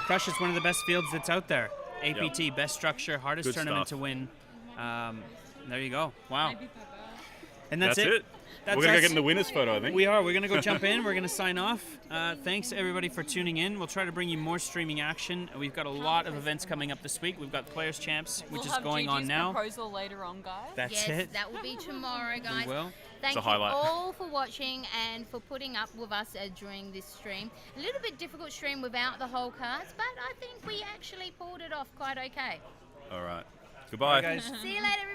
[SPEAKER 2] crushes one of the best fields that's out there. APT, best structure, hardest
[SPEAKER 8] Good
[SPEAKER 2] tournament
[SPEAKER 8] stuff.
[SPEAKER 2] to win. There you go. Wow. And that's
[SPEAKER 8] That's it.
[SPEAKER 2] That's
[SPEAKER 8] We're going to
[SPEAKER 2] us.
[SPEAKER 8] get in the winner's photo, I think.
[SPEAKER 2] We are. We're going to go jump in. We're going to sign off. Thanks, everybody, for tuning in. We'll try to bring you more streaming action. We've got a lot of events coming up this week. We've got Players Champs, which
[SPEAKER 6] We'll
[SPEAKER 2] is
[SPEAKER 6] have
[SPEAKER 2] going on
[SPEAKER 6] Gigi's
[SPEAKER 2] now.
[SPEAKER 6] proposal later on, guys.
[SPEAKER 2] That's
[SPEAKER 1] Yes,
[SPEAKER 2] it.
[SPEAKER 1] that will be tomorrow, guys.
[SPEAKER 2] We will.
[SPEAKER 1] Thank
[SPEAKER 8] It's a
[SPEAKER 1] you
[SPEAKER 8] highlight.
[SPEAKER 1] all for watching and for putting up with us during this stream. A little bit difficult stream without the whole cards, but I think we actually pulled it off quite okay.
[SPEAKER 8] All right. Goodbye.
[SPEAKER 2] Bye, guys.
[SPEAKER 1] See you later,